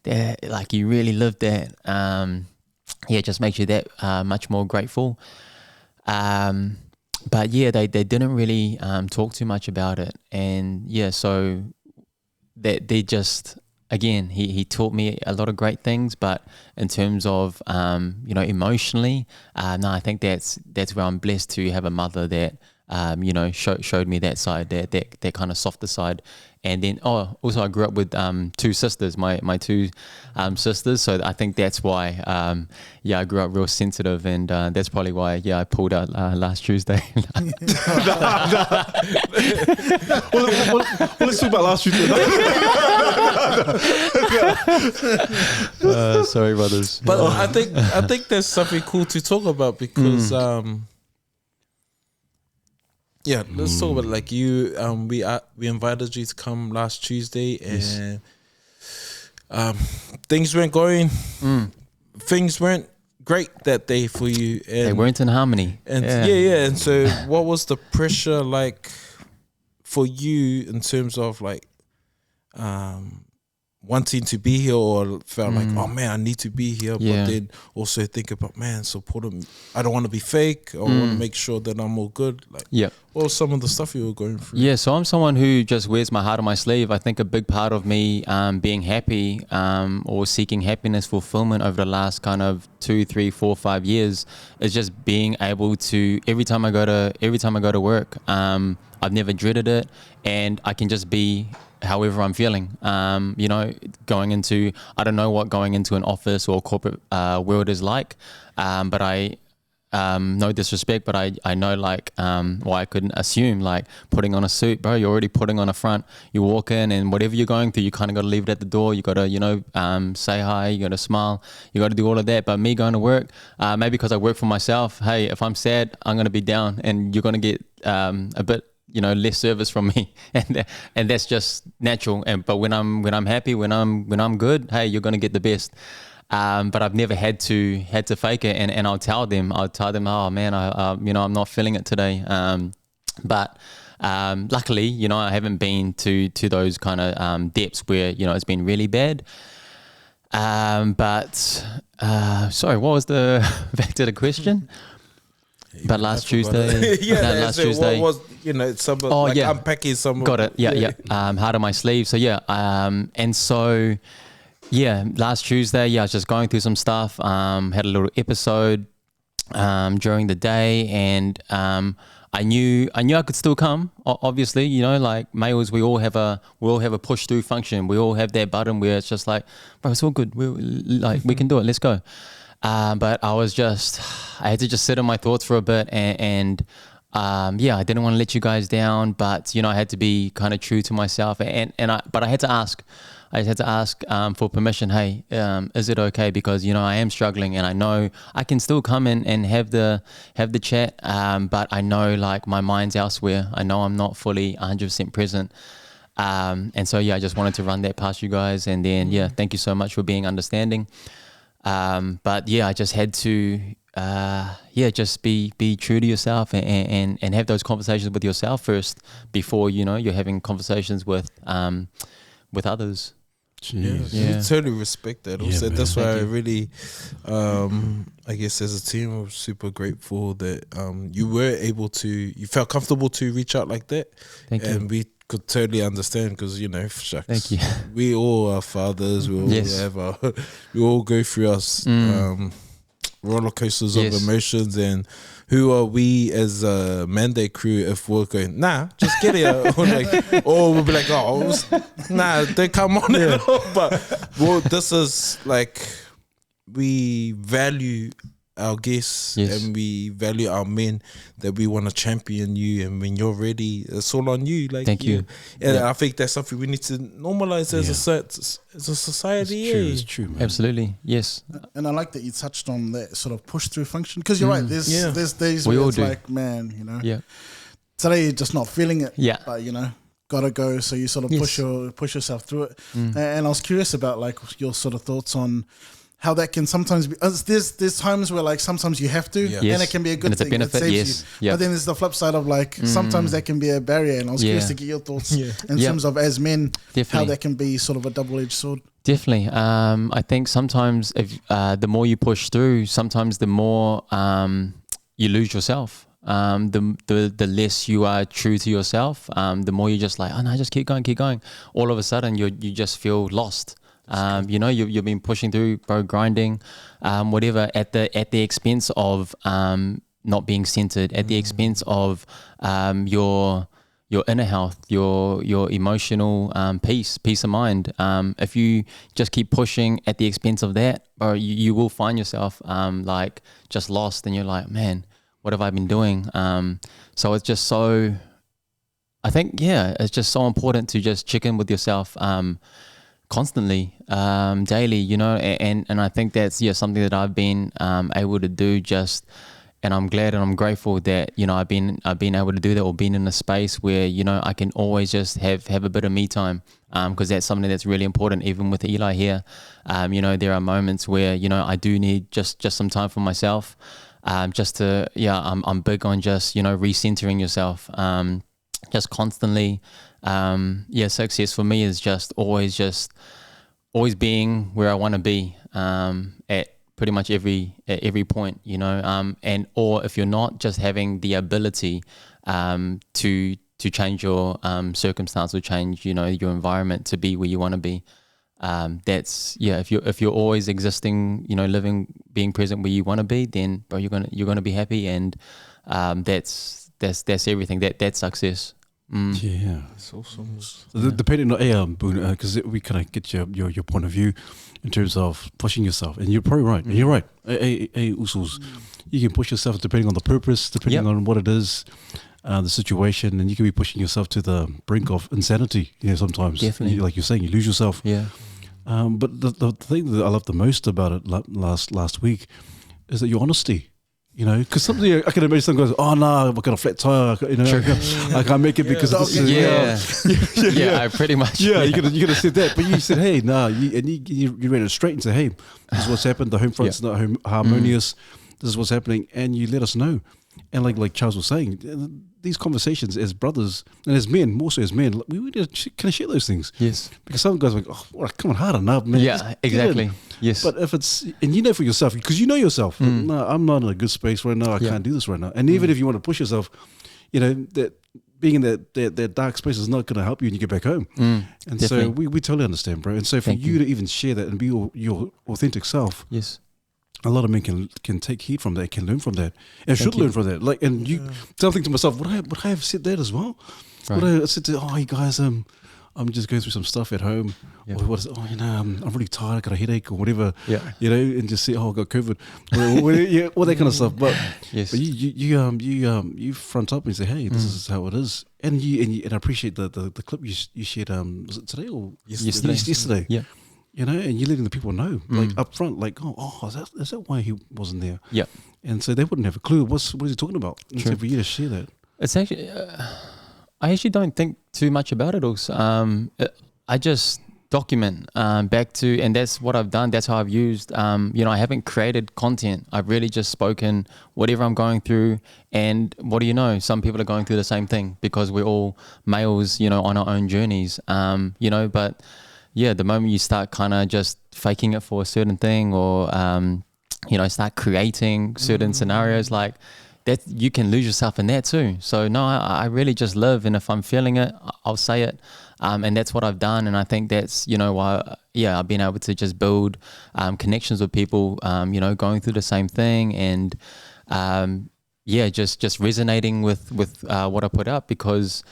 that, like you really lived that. Yeah, it just makes you that much more grateful. But yeah, they didn't really talk too much about it, and yeah, so that they just, again, he taught me a lot of great things, but in terms of you know, emotionally, I think that's where I'm blessed to have a mother that you know, showed me that side, that kind of softer side. And then also I grew up with two sisters, my two sisters, so I think that's why I grew up real sensitive, and that's probably why I pulled out last Tuesday. Well, let's talk about last Tuesday. Sorry, brothers. But I think there's something cool to talk about, because let's talk about, like, you. We invited you to come last Tuesday, and things weren't going. Things weren't great that day for you. And, they weren't in harmony. And and so, what was the pressure like for you in terms of like wanting to be here, or felt like, oh man, I need to be here, but then also think about, man, support him. I don't want to be fake. I want to make sure that I'm all good. Like, what was some of the stuff you were going through? Yeah, so I'm someone who just wears my heart on my sleeve. I think a big part of me being happy or seeking happiness, fulfillment over the last kind of 2, 3, 4, 5 years is just being able to, every time I go to work, I've never dreaded it, and I can just be however I'm feeling. You know, going into, I don't know what going into an office or corporate world is like, but I, no disrespect, but I know, like, I couldn't assume, like, putting on a suit, bro, you're already putting on a front, you walk in, and whatever you're going through, you kind of got to leave it at the door. You got to, you know, say hi, you got to smile, you got to do all of that. But me going to work, maybe because I work for myself, hey, if I'm sad, I'm going to be down, and you're going to get a bit, you know, less service from me, and that's just natural. But when I'm happy, when I'm good, hey, you're gonna get the best. But I've never had to fake it, and I'll tell them, oh man, you know, I'm not feeling it today. But luckily, you know, I haven't been to those kind of depths where, you know, it's been really bad. But sorry, what was the back to the question? But last Tuesday, last Tuesday, what was, you know, some unpacking some. Got it. Yeah. Heart on my sleeve. So and so last Tuesday, I was just going through some stuff. Had a little episode during the day, and I knew I could still come. Obviously, you know, like males, we all have a push through function. We all have that button where it's just like, bro, it's all good. We can do it. Let's go. But I had to just sit in my thoughts for a bit, and I didn't want to let you guys down, but, you know, I had to be kind of true to myself, but I had to ask I just had to ask for permission. Hey, is it okay? Because I am struggling, and I know I can still come in and have the chat, but I know like my mind's elsewhere. I know I'm not fully 100% present. And so I just wanted to run that past you guys, and then thank you so much for being understanding. But I just had to just be true to yourself and have those conversations with yourself first before you're having conversations with others. Jeez. We totally respect that. Also, man. that's why Thank I you. really, I guess as a team, we're super grateful that you felt comfortable to reach out like that. Thank you. And we could totally understand because shucks, Thank you. we all are fathers. We all Yes. we all go through us roller coasters of Yes. emotions, and who are we as a Mandate crew if we're going, nah, just get it, or we'll be like, nah, they come on at all. But this is like, we value our guests, Yes. and we value our men, that we want to champion you, and when you're ready, it's all on you. Like, Thank you. And Yeah. I think that's something we need to normalize as a society. It's true, man. Absolutely. Yes. And I like that you touched on that sort of push through function, because you're right. There's days We where all it's do. like, man, Yeah. today you're just not feeling it. Yeah. But gotta go. So you sort of Yes. push yourself through it. And I was curious about like your sort of thoughts on how that can sometimes be. There's times where like sometimes you have to, Yeah. Yes. and it can be a good And it's a thing. benefit, It saves yes. you. Yeah. But then there's the flip side of like sometimes that can be a barrier. And I was curious Yeah. to get your thoughts in Yeah. terms of as men, how Definitely. that can be sort of a double-edged sword. Definitely. I think sometimes if the more you push through, sometimes the more you lose yourself. The less you are true to yourself, the more you're just like, oh no, just keep going. All of a sudden, you just feel lost. You've been pushing through, bro, grinding, whatever, at the expense of not being centered, at the expense of your inner health, your emotional peace of mind. If you just keep pushing at the expense of that, bro, you will find yourself like just lost, and you're like, man, what have I been doing? So it's just so, I think, it's just so important to just check in with yourself constantly, daily, and I think that's something that I've been able to do just. And I'm glad and I'm grateful that I've been able to do that, or been in a space where I can always just have a bit of me time, because that's something that's really important. Even with Eli here, there are moments where I do need just some time for myself, just to I'm big on just recentering yourself, just constantly. Success for me is just always being where I want to be at pretty much every point, and or if you're not, just having the ability to change your circumstance, or change your environment to be where you want to be. That's if you're always existing, living, being present where you want to be, then bro, you're gonna be happy, and that's everything. That's success. Yeah. It's awesome. Depending on because we kind of get your point of view in terms of pushing yourself, and you're probably right. And you're right. Usos, you can push yourself depending on the purpose, depending on what it is, the situation, and you can be pushing yourself to the brink of insanity. Sometimes, Definitely. like you're saying, you lose yourself. Yeah. But the thing that I love the most about it last week is that your honesty. Because something I can imagine someone goes, oh no, I've got a flat tire, I can't make it because of this. I pretty much. Yeah, you could have said that, but you said, hey, nah, you ran it straight and said, hey, this is what's happened. The home front's not harmonious. This is what's happening, and you let us know. And like Charles was saying, these conversations as brothers and as men, more so as men, we need to kind of share those things. Yes. Because some guys are like, oh, well, come on, hard enough, man. Yeah, Just get exactly. in. Yes. But if it's, and for yourself, because you know yourself, no, I'm not in a good space right now. I can't do this right now. And even if you want to push yourself, that being in that dark space is not going to help you when you get back home. And Definitely. so we totally understand, bro. And so for Thank you you. to even share that and be your authentic self, Yes. a lot of men can take heed from that, can learn from that, and should you. learn from that. Like, and you thinking to myself, would I have said that as well? Right. Would I have said to, oh, you guys, I'm just going through some stuff at home. Yeah. Or what is it? Oh, I'm really tired. I got a headache or whatever. Yeah. And just say, oh, I got COVID. Yeah, all that kind of stuff. But Yes. but you front up and say, hey, this is how it is. And I appreciate the clip you shared. Was it today or yesterday? Yeah. And you're letting the people know, like up front, like, is that why he wasn't there? Yeah. And so they wouldn't have a clue. What is he talking about? And True. so for you to share that. It's actually, I actually don't think too much about it. Also, I just document back to, and that's what I've done. That's how I've used. I haven't created content. I've really just spoken whatever I'm going through. And what do you know? Some people are going through the same thing because we're all males, on our own journeys. But yeah, the moment you start kind of just faking it for a certain thing, or start creating certain scenarios like that, you can lose yourself in that too. So no, I really just live, and if I'm feeling it, I'll say it, and that's what I've done. And I think that's why I've been able to just build connections with people, going through the same thing, and just resonating with what I put up, because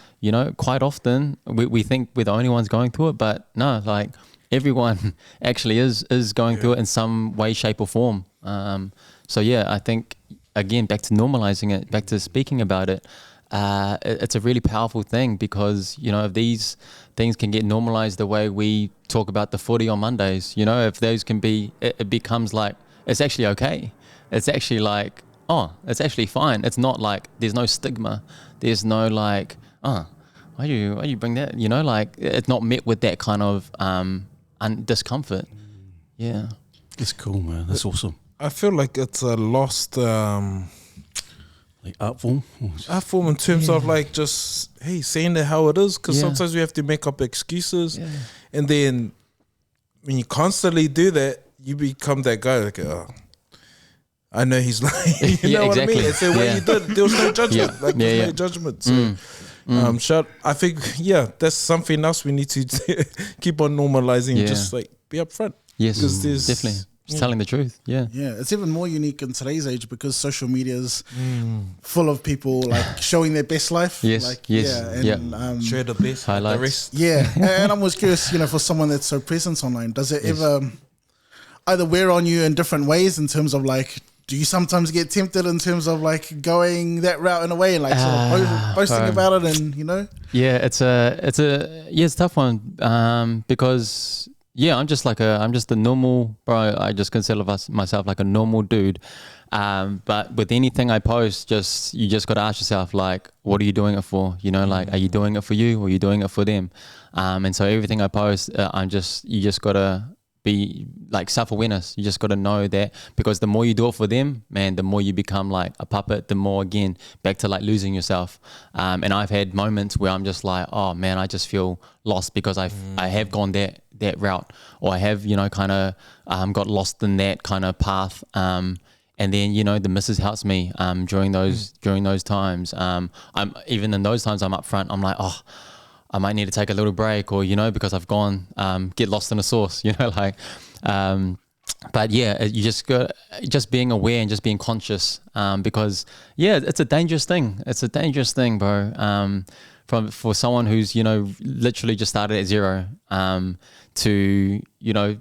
quite often we think we're the only ones going through it, but no, like everyone actually is going through it in some way, shape or form. I think, again, back to normalizing it, back to speaking about it, it's a really powerful thing, because if these things can get normalized the way we talk about the footy on Mondays, if those can be, it becomes like it's actually okay. It's actually like, oh, it's actually fine. It's not like there's no stigma. There's no like, why you bring that? Like it's not met with that kind of discomfort. Yeah, It's cool, man. That's awesome. I feel like it's a lost Like art form. in terms of like just saying it how it is, because Yeah. sometimes we have to make up excuses, Yeah. and then when you constantly do that, you become that guy like, I know he's lying. You know what I mean? exactly. It's the way Yeah. you did. There was no judgment. Yeah. Like Yeah, there's yeah. no judgment. So I think that's something else we need to keep on normalizing. Yeah. Just like be upfront. Yes, 'Cause there's- definitely. Just yeah. telling the truth. Yeah. Yeah, it's even more unique in today's age because social media is full of people like showing their best life. Yes, like, yes, yeah, and Share the best, Highlights. the rest. yeah, and I was curious, for someone that's so present online, does it ever either wear on you in different ways in terms of like, do you sometimes get tempted in terms of like going that route in a way and like sort of posting about it and Yeah, it's a tough one because I'm just a normal bro. I just consider myself like a normal dude. But with anything I post, you just got to ask yourself, like, what are you doing it for? Like, are you doing it for you or are you doing it for them? And so everything I post, you just got to be like self-awareness. You just got to know that, because the more you do it for them, man, the more you become like a puppet, the more, again, back to like losing yourself. And I've had moments where I'm just like, oh man, I just feel lost because I have gone that route, or I have, kind of got lost in that kind of path. And then, the missus helps me during those times. I'm even in those times I'm up front. I'm like, oh, I might need to take a little break, or because I've gone get lost in the sauce, but yeah, you just being aware and just being conscious, because it's a dangerous thing. It's a dangerous thing, bro. For someone who's literally just started at zero, to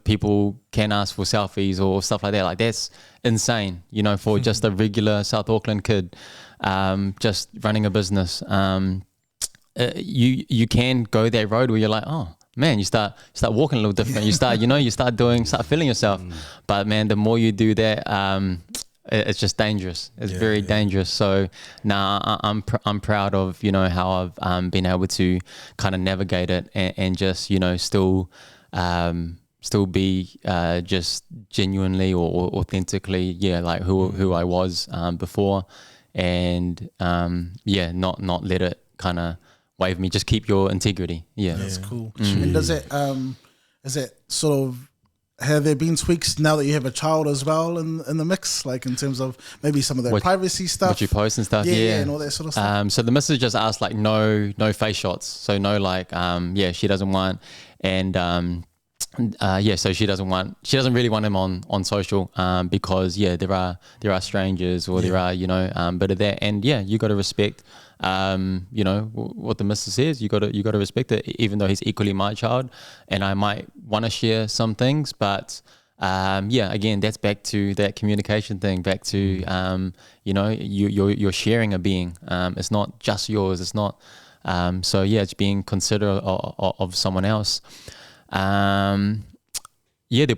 people can ask for selfies or stuff like that. Like that's insane. For just a regular South Auckland kid, just running a business. You can go that road where you're like, oh man, you start walking a little different. You start start feeling yourself. But man, the more you do that, it's just dangerous. It's very dangerous. So I'm proud of how I've been able to kind of navigate it and just still be just genuinely or authentically like who I was before, and not let it kind of wave me. Just keep your integrity. That's cool. And does it is it sort of, have there been tweaks now that you have a child as well in the mix, like in terms of maybe some of the privacy stuff, what you post and stuff? Yeah, and all that sort of stuff. So the missus just asked like no face shots, so no like she doesn't want, and So she doesn't really want him on social, because there are strangers, or there are, bit of that, and you got to respect, what the missus says. You got to respect it, even though he's equally my child, and I might want to share some things, but again, that's back to that communication thing, back to you're sharing a being. It's not just yours. It's not. It's being considerate of someone else. There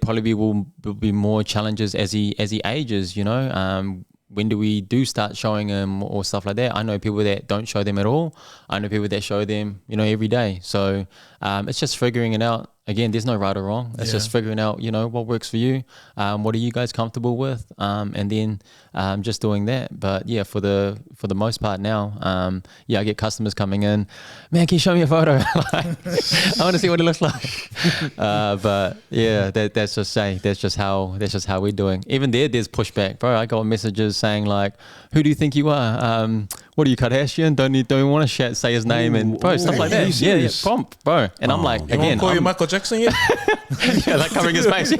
probably will be more challenges as he ages. When do we start showing him or stuff like that? I know people that don't show them at all. I know people that show them, every day. So it's just figuring it out. Again, there's no right or wrong. It's just figuring out, what works for you. What are you guys comfortable with? And then just doing that. But for the most part now, I get customers coming in. Man, can you show me a photo? I want to see what it looks like. That's just how we're doing. Even there's pushback, bro. I got messages saying like, "Who do you think you are? What are you, Kardashian? Don't you want to say his name?" And bro, stuff like that. Yeah, prompt, bro. And I'm like, again, call you Michael Jackson yet? like covering his face,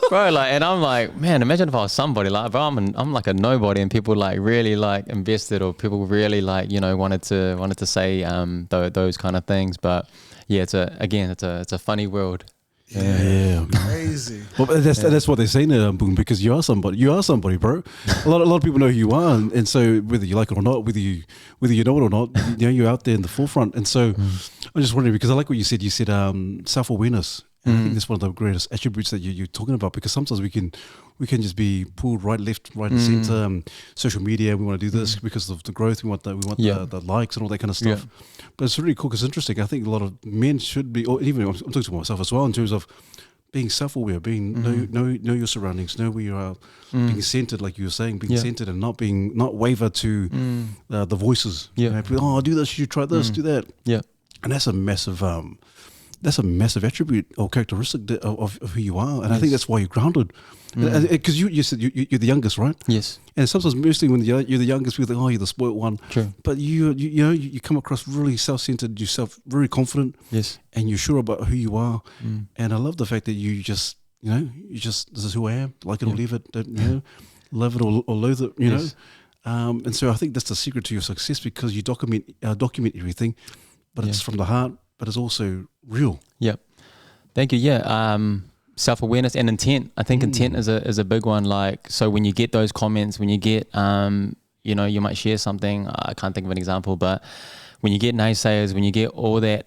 bro. Like, and I'm like, man, imagine if I was somebody like, bro, I'm like a nobody, and people like really like invested, or people really like wanted to say those kind of things. But it's a funny world. Yeah. Crazy. Well, that's what they're saying there, Bun, because you are somebody, bro. A lot of people know who you are, and so whether you like it or not, whether you know it or not, you're out there in the forefront. And so I'm just wondering, because I like what you said. You said self-awareness. And I think that's one of the greatest attributes that you're talking about, because sometimes we can just be pulled right, left, right, and center. Social media, we want to do this because of the growth. We want the likes and all that kind of stuff. But it's really cool because it's interesting. I think a lot of men should be, or even I'm talking to myself as well, in terms of being self-aware, being know your surroundings, know where you are, being centered, like you were saying, being centered, and not waver to the voices. Oh, do this, you try this, do that. And that's a massive attribute or characteristic of who you are, and I think that's why you're grounded. Because you said you're the youngest, right? Yes. And sometimes, mostly when you're the youngest, people think, oh, you're the spoilt one. True. But you come across really self-centered, yourself, very confident. Yes. And you're sure about who you are. And I love the fact that you just this is who I am. Like it or leave it. Don't, love it or loathe it. You know. And so I think that's the secret to your success, because you document everything, but it's from the heart, but it's also real. Yep. Thank you. Self-awareness and intent. I think intent is a big one. Like, so when you get those comments, when you get, you might share something, I can't think of an example, but when you get naysayers, when you get all that,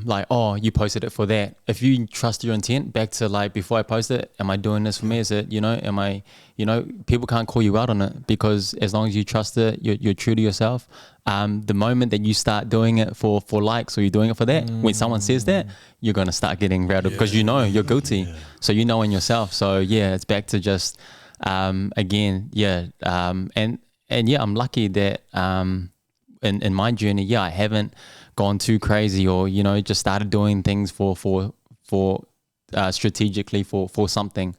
like, oh, you posted it for that. If you trust your intent, back to like, before I post it, am I doing this for me? Is it, am I, people can't call you out on it, because as long as you trust it, you're true to yourself. The moment that you start doing it for likes, or you're doing it for that, when someone says that, you're going to start getting rattled, because you're guilty. So in yourself. So it's back to just, I'm lucky that, in my journey, I haven't gone too crazy, or just started doing things for strategically for something.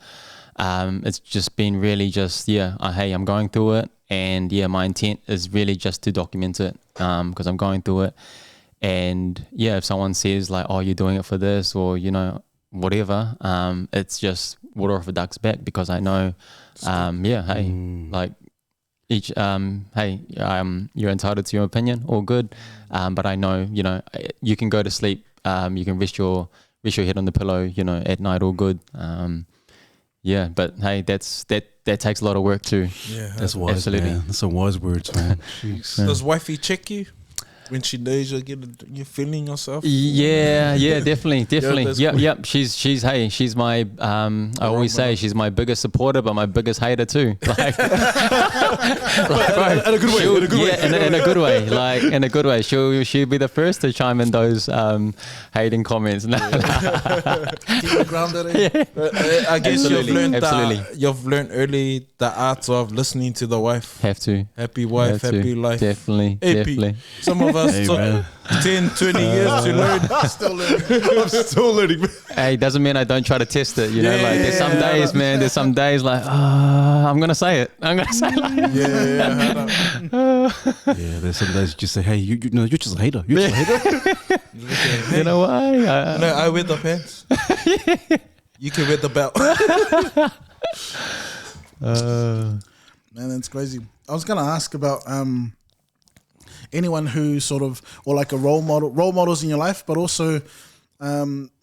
It's just been really just hey, I'm going through it, and my intent is really just to document it, because I'm going through it. And if someone says like, oh, you're doing it for this, or whatever, it's just water off a duck's back, because I know like each you're entitled to your opinion, all good, but I know you can go to sleep, you can rest your head on the pillow at night, all good. But hey, that takes a lot of work too. That's wise. Absolutely. Man. That's some wise words, man. Jeez. Does wifey check you when she knows you're feeling yourself? Definitely. Cool. She's my I always say she's my biggest supporter, but my biggest hater too. Like, in a good way. Like, in a good way. She'll be the first to chime in those hating comments. Keep it grounded. I guess Absolutely. You've learned early the art of listening to the wife. Have to. Happy wife, happy life. Definitely. Some of us Hey, took man. 10, 20 years to learn. Still learning. I'm still learning. Hey, doesn't mean I don't try to test it. You know, Yeah, like there's some days, man. There's some days like, I'm gonna say it. I'm gonna say it. Like, Yeah, there's some days you just say, hey, you know, you're just a hater. You're just a hater. you know why? No, I wear the pants. You can wear the belt. Man, that's crazy. I was gonna ask about anyone who sort of, or like a role models in your life, but also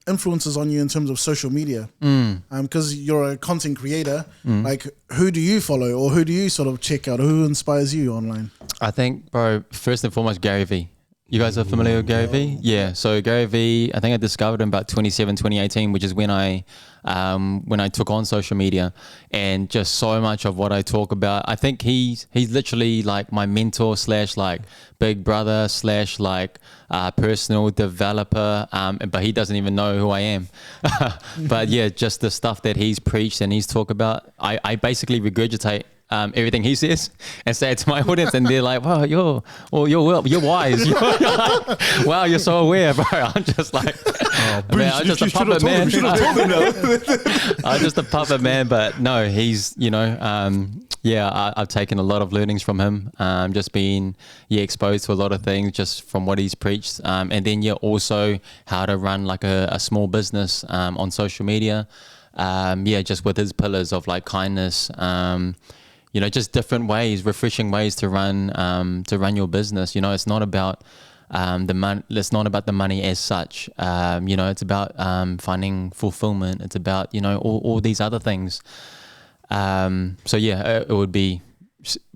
influences on you in terms of social media. Because you're a content creator, like who do you follow, or who do you sort of check out, or who inspires you online? I think, bro, first and foremost, Gary Vee. You guys are familiar with Gary Vee? Yeah. So Gary Vee, I think I discovered him about 2018, which is when I took on social media, and just so much of what I talk about. I think he's literally like my mentor / like big brother / like personal developer. But he doesn't even know who I am. But yeah, just the stuff that he's preached and he's talked about, I basically regurgitate everything he says and say it to my audience, and they're like, "Wow, you're wise. Wow, you're so aware, bro." I'm just like, man, I'm just a puppet man. I'm just a puppet man, but no, he's, you know, I've taken a lot of learnings from him. Just being exposed to a lot of things just from what he's preached, and then also how to run like a small business on social media. Just with his pillars of like kindness. You know, just different ways, refreshing ways to run your business. You know, it's not about the money. It's not about the money as such. You know, it's about finding fulfillment. It's about, you know, all these other things. So yeah, it would be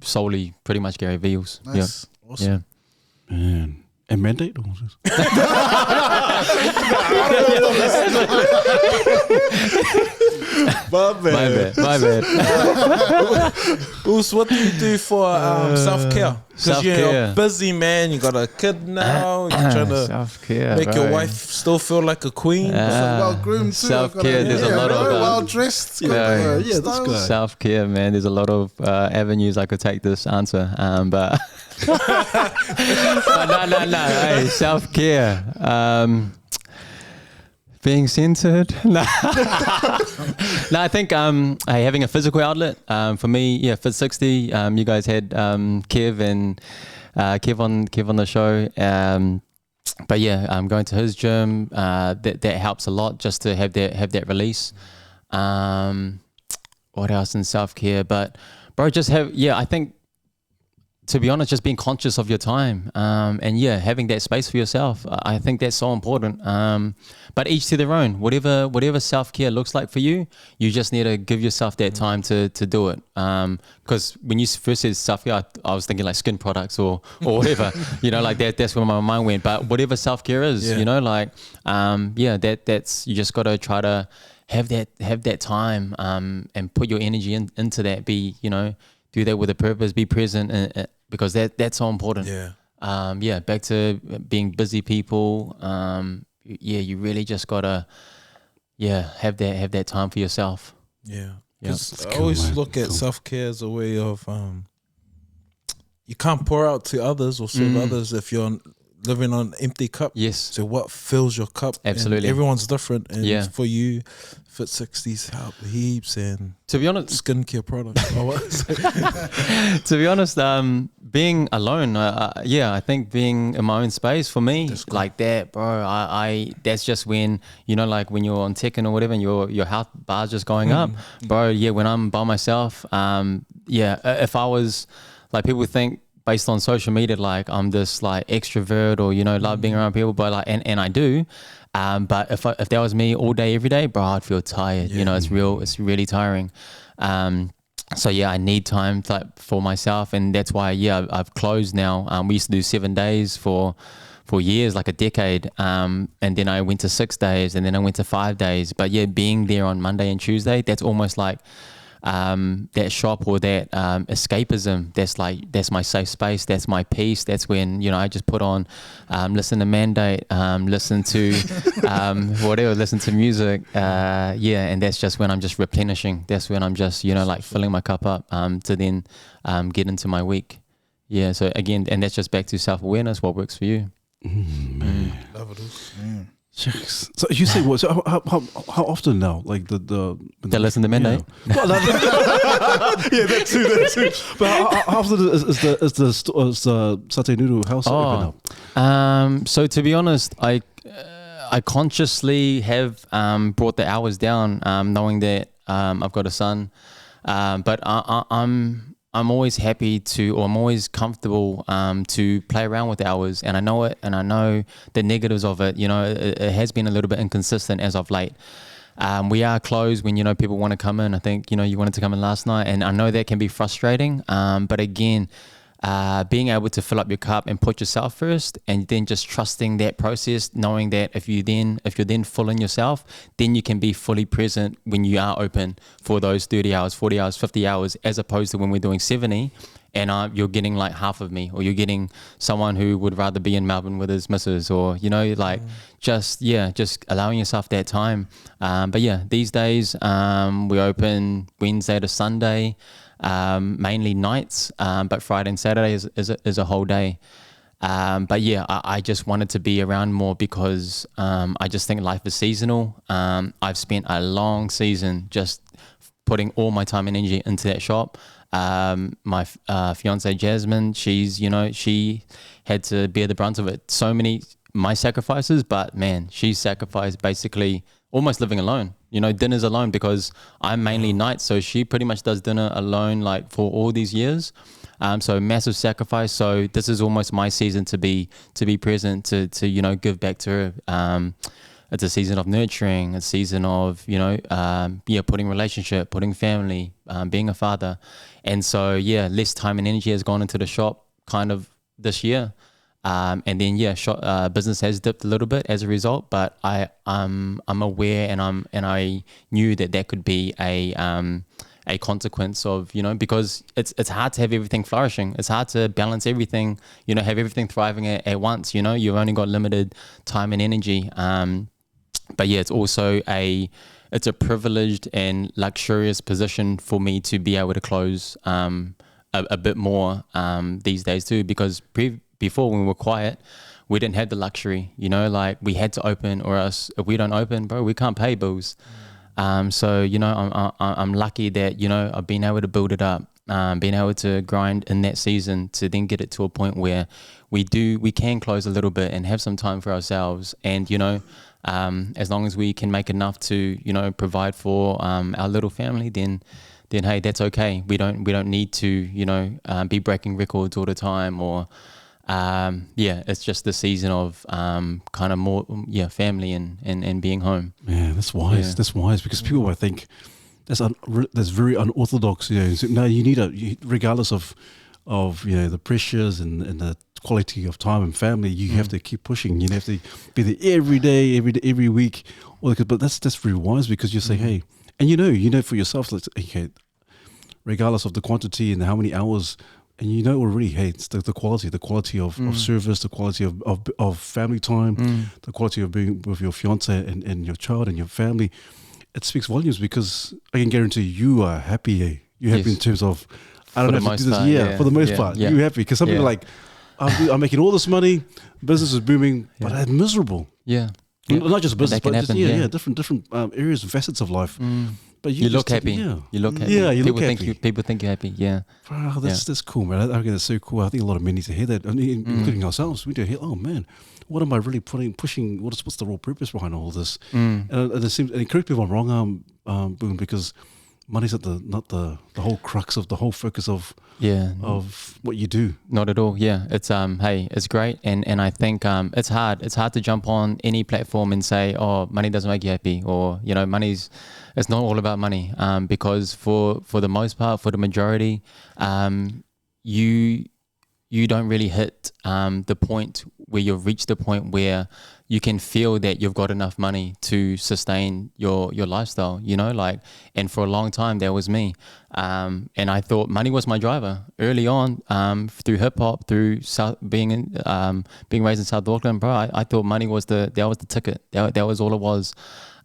solely pretty much Gary Vee's. Nice. Yeah. Awesome. Yeah. Man. And mandate? My bad. Oos, what do you do for self-care? Because you're self-care. a busy man, you got a kid now, you're trying to Self-care, make your bro. wife still feel like a queen. Well groomed too. Self-care, there's a lot of, well dressed. Yeah, this guy. Self-care, man. There's a lot of avenues I could take this answer, but no. Hey, self-care. Being centered. No, I think having a physical outlet. For me, Fit 60. You guys had Kev and Kev on the show. But yeah, going to his gym. That helps a lot just to have that release. What else in self-care? But bro, just I think, to be honest, just being conscious of your time, and having that space for yourself. I think that's so important. But each to their own. Whatever self-care looks like for you, you just need to give yourself that time to do it. Because when you first said self-care, I was thinking like skin products or whatever. You know, like that's where my mind went. But whatever self-care is, you know, like that's you just got to try to have that time and put your energy into that. Do that with a purpose. Be present, because that's so important. Back to being busy people. You really just gotta have that time for yourself. Because I always look at self-care as a way of you can't pour out to others or serve others if you're living on an empty cup. Yes. So what fills your cup? Absolutely. And everyone's different, and for you, Fit 60s help heaps, and to be honest, skincare products. to be honest, being alone, I think being in my own space for me, like that, bro. I that's just when, you know, like when you're on Tekken or whatever, and your health bar's just going up, bro. Yeah, when I'm by myself, if I was like, people think based on social media, like I'm this like extrovert or, you know, love being around people, but like, and I do. But if that was me all day, every day, bro, I'd feel tired. You know, it's really tiring. So I need time for myself, and that's why I've closed now. We used to do 7 days for years, like a decade, and then I went to 6 days, and then I went to 5 days. But being there on Monday and Tuesday, that's almost like that shop or that escapism. That's my safe space. That's my peace. That's when, you know, I just put on, listen to Mandate, listen to whatever, listen to music, and that's just when I'm just replenishing. That's when I'm just, you know, like filling my cup up to then get into my week. Yeah. So again, and that's just back to self-awareness. What works for you? Love it. Shucks. So you say what? So how often now? Like They listen to Monday. Yeah. Well, yeah, that too. But how often is the Satay Noodle house open up? So to be honest, I consciously have brought the hours down, knowing that I've got a son. But I'm always happy to, or I'm always comfortable to play around with the hours, and I know it, and I know the negatives of it. You know, it has been a little bit inconsistent as of late. We are closed when, you know, people want to come in. I think, you know, you wanted to come in last night, and I know that can be frustrating. But again, being able to fill up your cup and put yourself first, and then just trusting that process, knowing that if you're then full in yourself, then you can be fully present when you are open for those 30 hours, 40 hours, 50 hours, as opposed to when we're doing 70 and you're getting like half of me, or you're getting someone who would rather be in Melbourne with his missus, or, you know, like just allowing yourself that time. But yeah, these days we open Wednesday to Sunday, mainly nights, but Friday and Saturday is a whole day. But yeah, I just wanted to be around more because I just think life is seasonal. I've spent a long season just putting all my time and energy into that shop. My fiance Jasmine, she had to bear the brunt of it. So many my sacrifices, but man, she sacrificed basically almost living alone. You know, dinners alone, because I'm mainly nights, so she pretty much does dinner alone, like for all these years. So massive sacrifice. So this is almost my season to be present, to you know, give back to her. It's a season of nurturing, a season of, you know, putting relationship, putting family, being a father. And so, yeah, less time and energy has gone into the shop kind of this year. And then, business has dipped a little bit as a result, but I'm aware, and I knew that could be a consequence of, you know, because it's hard to have everything flourishing. It's hard to balance everything, you know, have everything thriving at once. You know, you've only got limited time and energy. But yeah, it's also it's a privileged and luxurious position for me to be able to close a bit more these days too, because before, when we were quiet, we didn't have the luxury, you know, like we had to open, or else if we don't open, bro, we can't pay bills. So, you know, I'm lucky that, you know, I've been able to build it up, being able to grind in that season to then get it to a point where we can close a little bit and have some time for ourselves. And, you know, as long as we can make enough to, you know, provide for our little family, then hey, that's okay. We don't need to, you know, be breaking records all the time, or it's just the season of kind of more family and being home. Yeah, that's wise. Yeah. That's wise, because people might think that's very unorthodox. You know, so, no, you need regardless of you know, the pressures and the quality of time and family, you have to keep pushing. You have to be there every day, every week. But that's very wise, because you say, hey, and you know for yourself, like, okay, regardless of the quantity and how many hours. And you know already, hey, it's the quality of service, the quality of family time, the quality of being with your fiance and your child and your family. It speaks volumes, because I can guarantee you are happy. Eh? You're happy in terms of, I don't know if you do this. For the most part, you're happy, because some people are like, I'm making all this money, business is booming, but I'm miserable. Yeah. Not just business, but happen, just, different areas and facets of life. But you look happy. You look happy. Yeah, you people look happy. People think you're happy. Yeah. Wow, that's cool, man. I think that's so cool. I think a lot of men need to hear that, including ourselves. We need to hear, oh man, what am I really pushing? What's the real purpose behind all this? And it seems, and correct me if I'm wrong, Boone, because money's not the whole crux of the whole focus of what you do. Not at all. Yeah, it's hey, it's great, and I think it's hard to jump on any platform and say, oh, money doesn't make you happy, or, you know, it's not all about money, because for the most part, for the majority, you don't really hit the point where you've reached the point where you can feel that you've got enough money to sustain your lifestyle, you know, like, and for a long time that was me. And I thought money was my driver early on, through hip hop, through being raised in South Auckland, bro. I thought money was the ticket. That was all it was.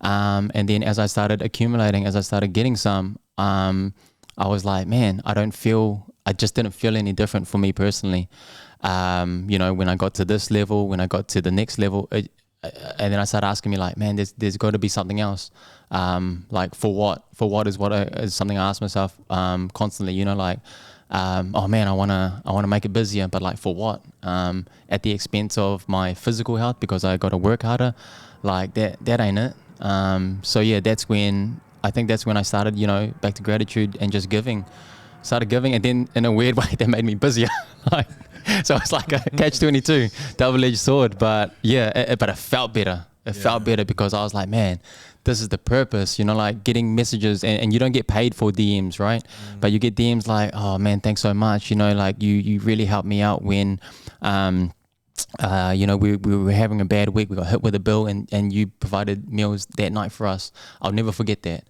And then as I started accumulating, as I started getting some, I was like, man, I don't feel I just didn't feel any different for me personally. You know, when I got to this level, when I got to the next level, and then I started asking me like, man, there's got to be something else. Like for what is something I ask myself constantly. You know, like, oh man, I wanna make it busier, but like for what? At the expense of my physical health because I got to work harder. Like that ain't it. So yeah, that's when I started, you know, back to gratitude and just started giving, and then in a weird way that made me busier. Like, so it's like a catch-22, double-edged sword. But yeah, but it felt better. It felt better because I was like, man, this is the purpose, you know, like getting messages, and you don't get paid for DMs, right? But you get DMs like, oh man, thanks so much. You know, like you really helped me out when, you know, we were having a bad week. We got hit with a bill, and you provided meals that night for us. I'll never forget that.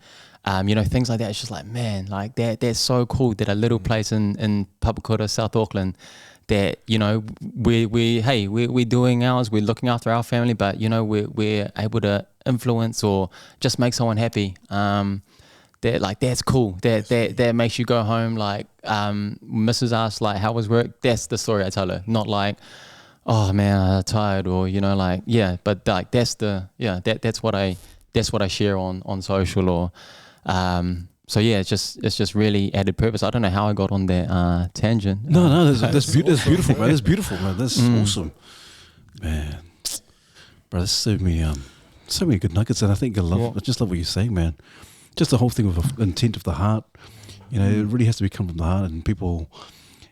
You know, things like that. It's just like, man, like that's so cool that a little place in Papakura, South Auckland, that, you know, we're doing ours, we're looking after our family, but, you know, we're able to influence or just make someone happy. That's cool. That makes you go home like, Mrs. asks like, how was work? That's the story I tell her. Not like, oh man, I'm tired, or, you know, like, yeah, but like that's what I share on social, or so yeah, it's just really added purpose. I don't know how I got on that tangent. No, that's beautiful, man. That's beautiful, man. That's awesome, man. Bro, there's so many good nuggets, and I think I just love what you're saying, man. Just the whole thing of intent of the heart. You know, it really has to be come from the heart, and people,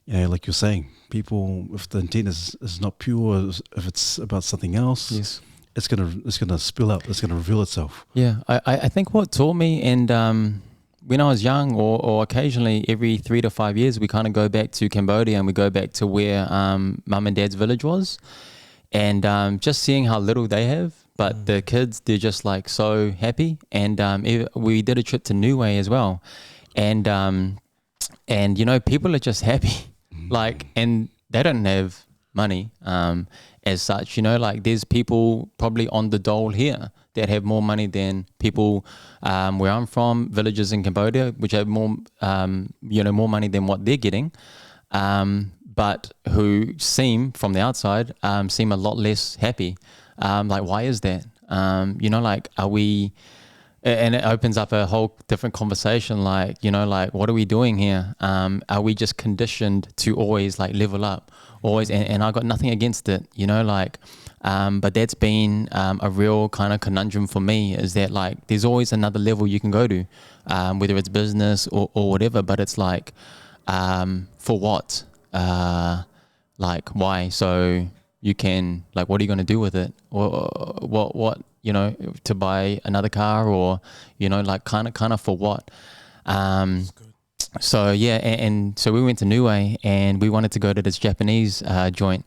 you know, like you're saying, people, if the intent is not pure, if it's about something else, Yes. it's gonna spill out. It's gonna reveal itself. Yeah, I think what taught me, and when I was young, or occasionally every 3 to 5 years, we kind of go back to Cambodia and we go back to where mum and dad's village was, and just seeing how little they have, but the kids, they're just like so happy. And we did a trip to Niue as well, and you know, people are just happy, like, and they don't have money as such, you know, like there's people probably on the dole here that have more money than people where I'm from, villages in Cambodia, which have more, you know, more money than what they're getting, but who seem from the outside seem a lot less happy. Like, why is that? You know, like, are we? And it opens up a whole different conversation. Like, you know, like, what are we doing here? Are we just conditioned to always like level up, always? And I got nothing against it, you know, like, but that's been a real kind of conundrum for me, is that like, there's always another level you can go to, whether it's business or whatever, but it's like, for what? Like, why? So you can, like, what are you going to do with it? Or what, you know, to buy another car, or, you know, like kind of for what? So yeah, and so we went to Niue, and we wanted to go to this Japanese joint,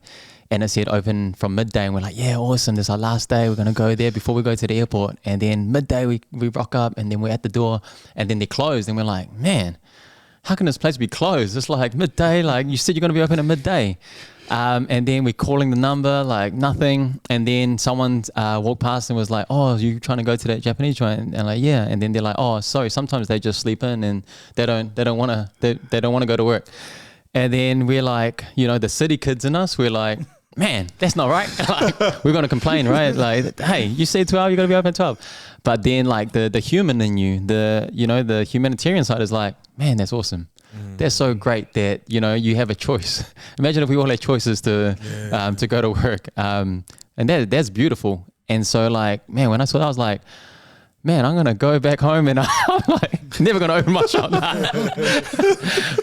and it said open from midday, and we're like, yeah, awesome, this is our last day, we're going to go there before we go to the airport. And then midday we rock up, and then we're at the door, and then they're closed, and we're like, man, how can this place be closed? It's like midday, like you said you're going to be open at midday. And then we're calling the number, like nothing. And then someone walked past and was like, oh, you trying to go to that Japanese joint? And like, yeah. And then they're like, oh, sorry, sometimes they just sleep in and they don't want to go to work. And then we're like, you know, the city kids in us, we're like, man, that's not right. Like, we're going to complain, right? Like, hey, you said 12, you're going to be open at 12. But then like the human in you, the humanitarian side is like, man, that's awesome. That's so great that, you know, you have a choice. Imagine if we all had choices to go to work. And that's beautiful. And so like, man, when I saw that, I was like, man, I'm going to go back home and I'm like, never going to open my shop.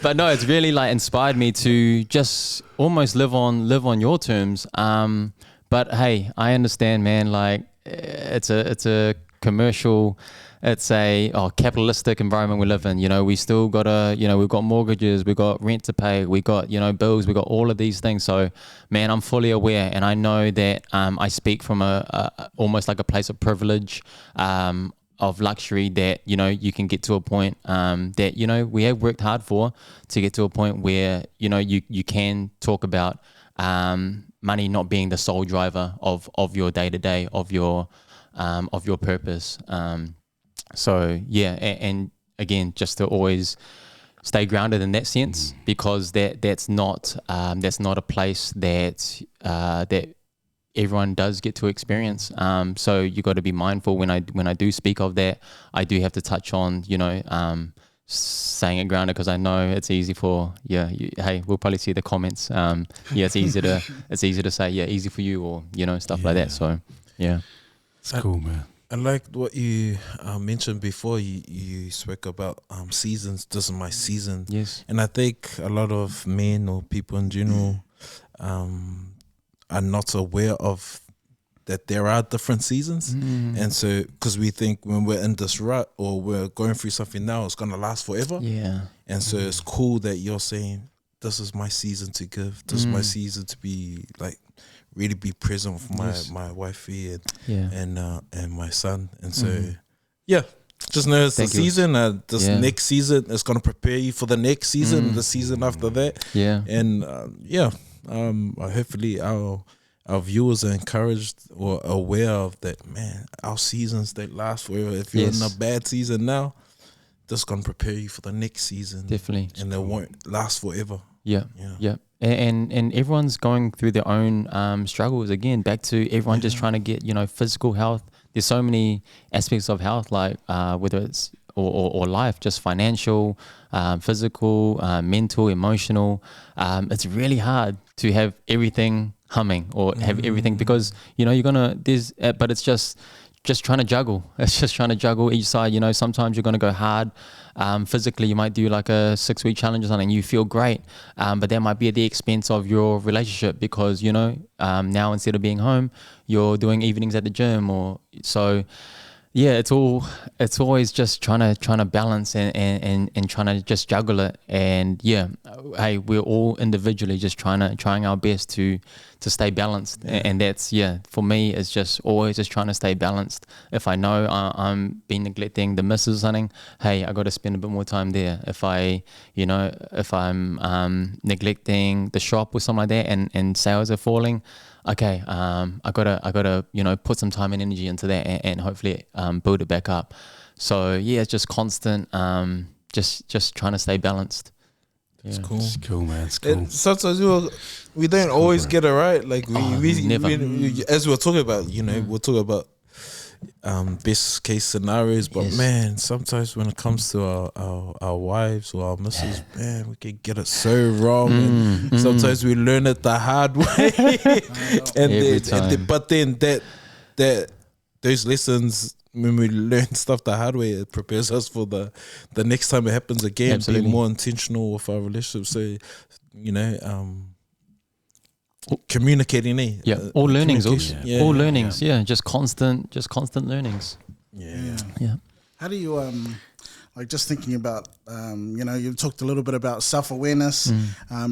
But no, it's really like inspired me to just almost live on your terms. But hey, I understand, man, like it's a commercial, it's a capitalistic environment we live in. You know, we still got we've got mortgages, we've got rent to pay, we got, you know, bills, we got all of these things. So, man, I'm fully aware, and I know that I speak from a almost like a place of privilege, of luxury, that, you know, you can get to a point that, you know, we have worked hard for, to get to a point where, you know, you can talk about money not being the sole driver of your day to day, of your purpose. So yeah, and again, just to always stay grounded in that sense, because that's not a place that that everyone does get to experience. So you got to be mindful when I do speak of that. I do have to touch on, saying it grounded, because I know it's easy for hey, we'll probably see the comments. It's easy to say easy for you, or stuff like that. So It's cool, man. I liked what you mentioned before. You spoke about seasons. This is my season. Yes. And I think a lot of men or people in general are not aware of that there are different seasons. And so, because we think when we're in this rut or we're going through something now, it's going to last forever. Yeah. And so it's cool that you're saying, this is my season to give. This is my season to be like, really be present for my wifey and my son. And so, just know it's a season. This next season is going to prepare you for the next season, the season after that. Yeah. And hopefully our viewers are encouraged or aware of that, man, our seasons, they last forever. If you're in a bad season now, this is going to prepare you for the next season. Definitely. And they won't last forever. Yeah. And everyone's going through their own struggles. Again, back to everyone just trying to get, physical health. There's so many aspects of health, like whether it's or life, just financial, physical, mental, emotional. It's really hard to have everything humming or have everything, because but it's just trying to juggle. It's just trying to juggle each side. Sometimes you're going to go hard. Physically, you might do like a 6-week challenge or something. You feel great, but that might be at the expense of your relationship, because now instead of being home, you're doing evenings at the gym, or so. Yeah, it's always just trying to balance and trying to just juggle it. And hey, we're all individually just trying our best to stay balanced. And that's for me, it's just always just trying to stay balanced. If I know I'm been neglecting the missus or something, hey, I got to spend a bit more time there. If if I'm neglecting the shop or something like that, and sales are falling, okay, I gotta put some time and energy into that, and hopefully build it back up. So it's just constant, just trying to stay balanced. It's cool. It's cool, man. It's cool. And sometimes we don't always get it right. Like never. As we're talking about, we're talking about best case scenarios, but man, sometimes when it comes to our wives or our missus, man, we can get it so wrong, and sometimes we learn it the hard way. But then that those lessons, when we learn stuff the hard way, it prepares us for the next time it happens again. Absolutely. Be more intentional with our relationship. So communicating, all learnings, all learnings, just constant learnings. How do you like, just thinking about you've talked a little bit about self-awareness,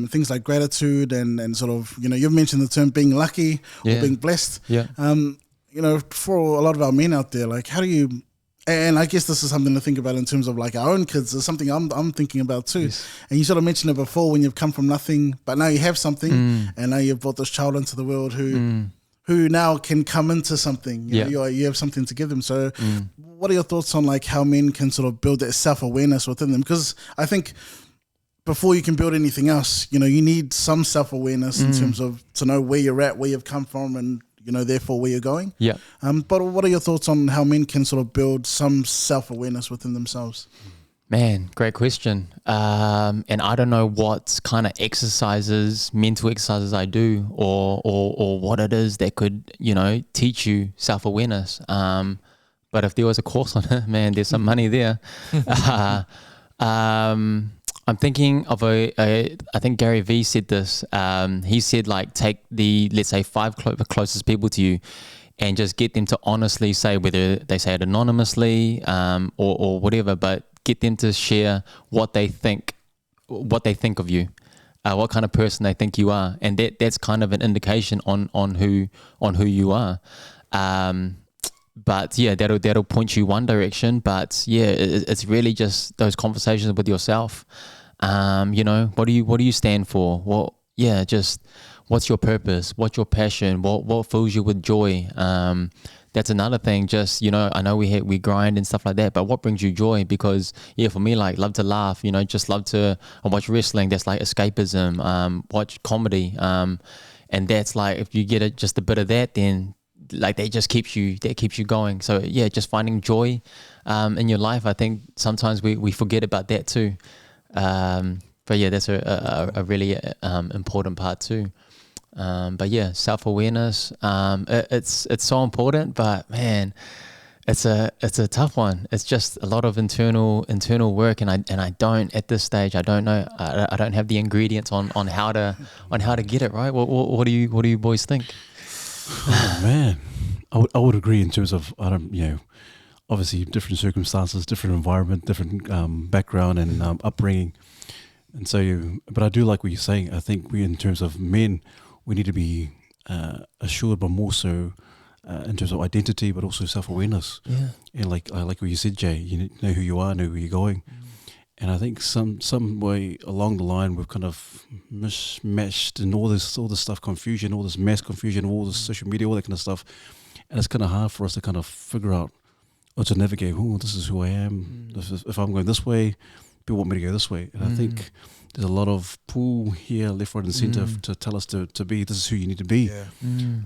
things like gratitude, and sort of you've mentioned the term being lucky or being blessed. For a lot of our men out there, like, how do you, and I guess this is something to think about in terms of like our own kids, is something I'm thinking about too. And you sort of mentioned it before, when you've come from nothing, but now you have something, and now you've brought this child into the world who now can come into something. You have something to give them. So what are your thoughts on like how men can sort of build that self-awareness within them? Because I think before you can build anything else, you need some self-awareness in terms of to know where you're at, where you've come from, and therefore where you're going. But what are your thoughts on how men can sort of build some self-awareness within themselves? Man, great question. And I don't know what kind of mental exercises I do, or what it is that could, teach you self-awareness. But if there was a course on it, man, there's some money there. I'm thinking of I think Gary Vee said this. He said, like, take let's say 5 closest people to you, and just get them to honestly say, whether they say it anonymously or whatever, but get them to share what they think of you, what kind of person they think you are, and that's kind of an indication on who you are. But that'll point you one direction. But it's really just those conversations with yourself. What do you stand for? Just what's your purpose? What's your passion? What fills you with joy? that's another thing. Just, I know we grind and stuff like that, but what brings you joy? Because for me, like, love to laugh, just love to watch wrestling. That's like escapism. Watch comedy. And that's like, if you get just a bit of that, then like that keeps you going. So yeah, just finding joy in your life. I think sometimes we forget about that too. But yeah, that's a really important part too. But yeah, self-awareness, it's so important, but man, it's a tough one. It's just a lot of internal work, and I don't, at this stage, I don't know, I don't have the ingredients on how to get it right. What do you boys think? Oh man, I would agree in terms of, obviously different circumstances, different environment, different background and upbringing, and so. But I do like what you're saying. I think we, in terms of men, we need to be assured, but more so in terms of identity, but also self-awareness. Yeah. And I like what you said, Jay. You know who you are, know where you're going. And I think some way along the line we've kind of mismatched and all this stuff, confusion, all this mass confusion, all this social media, all that kind of stuff. And it's kind of hard for us to kind of figure out or to navigate, this is who I am. If I'm going this way, people want me to go this way. And I think there's a lot of pull here, left, right, and centre to tell us to be, this is who you need to be. Yeah.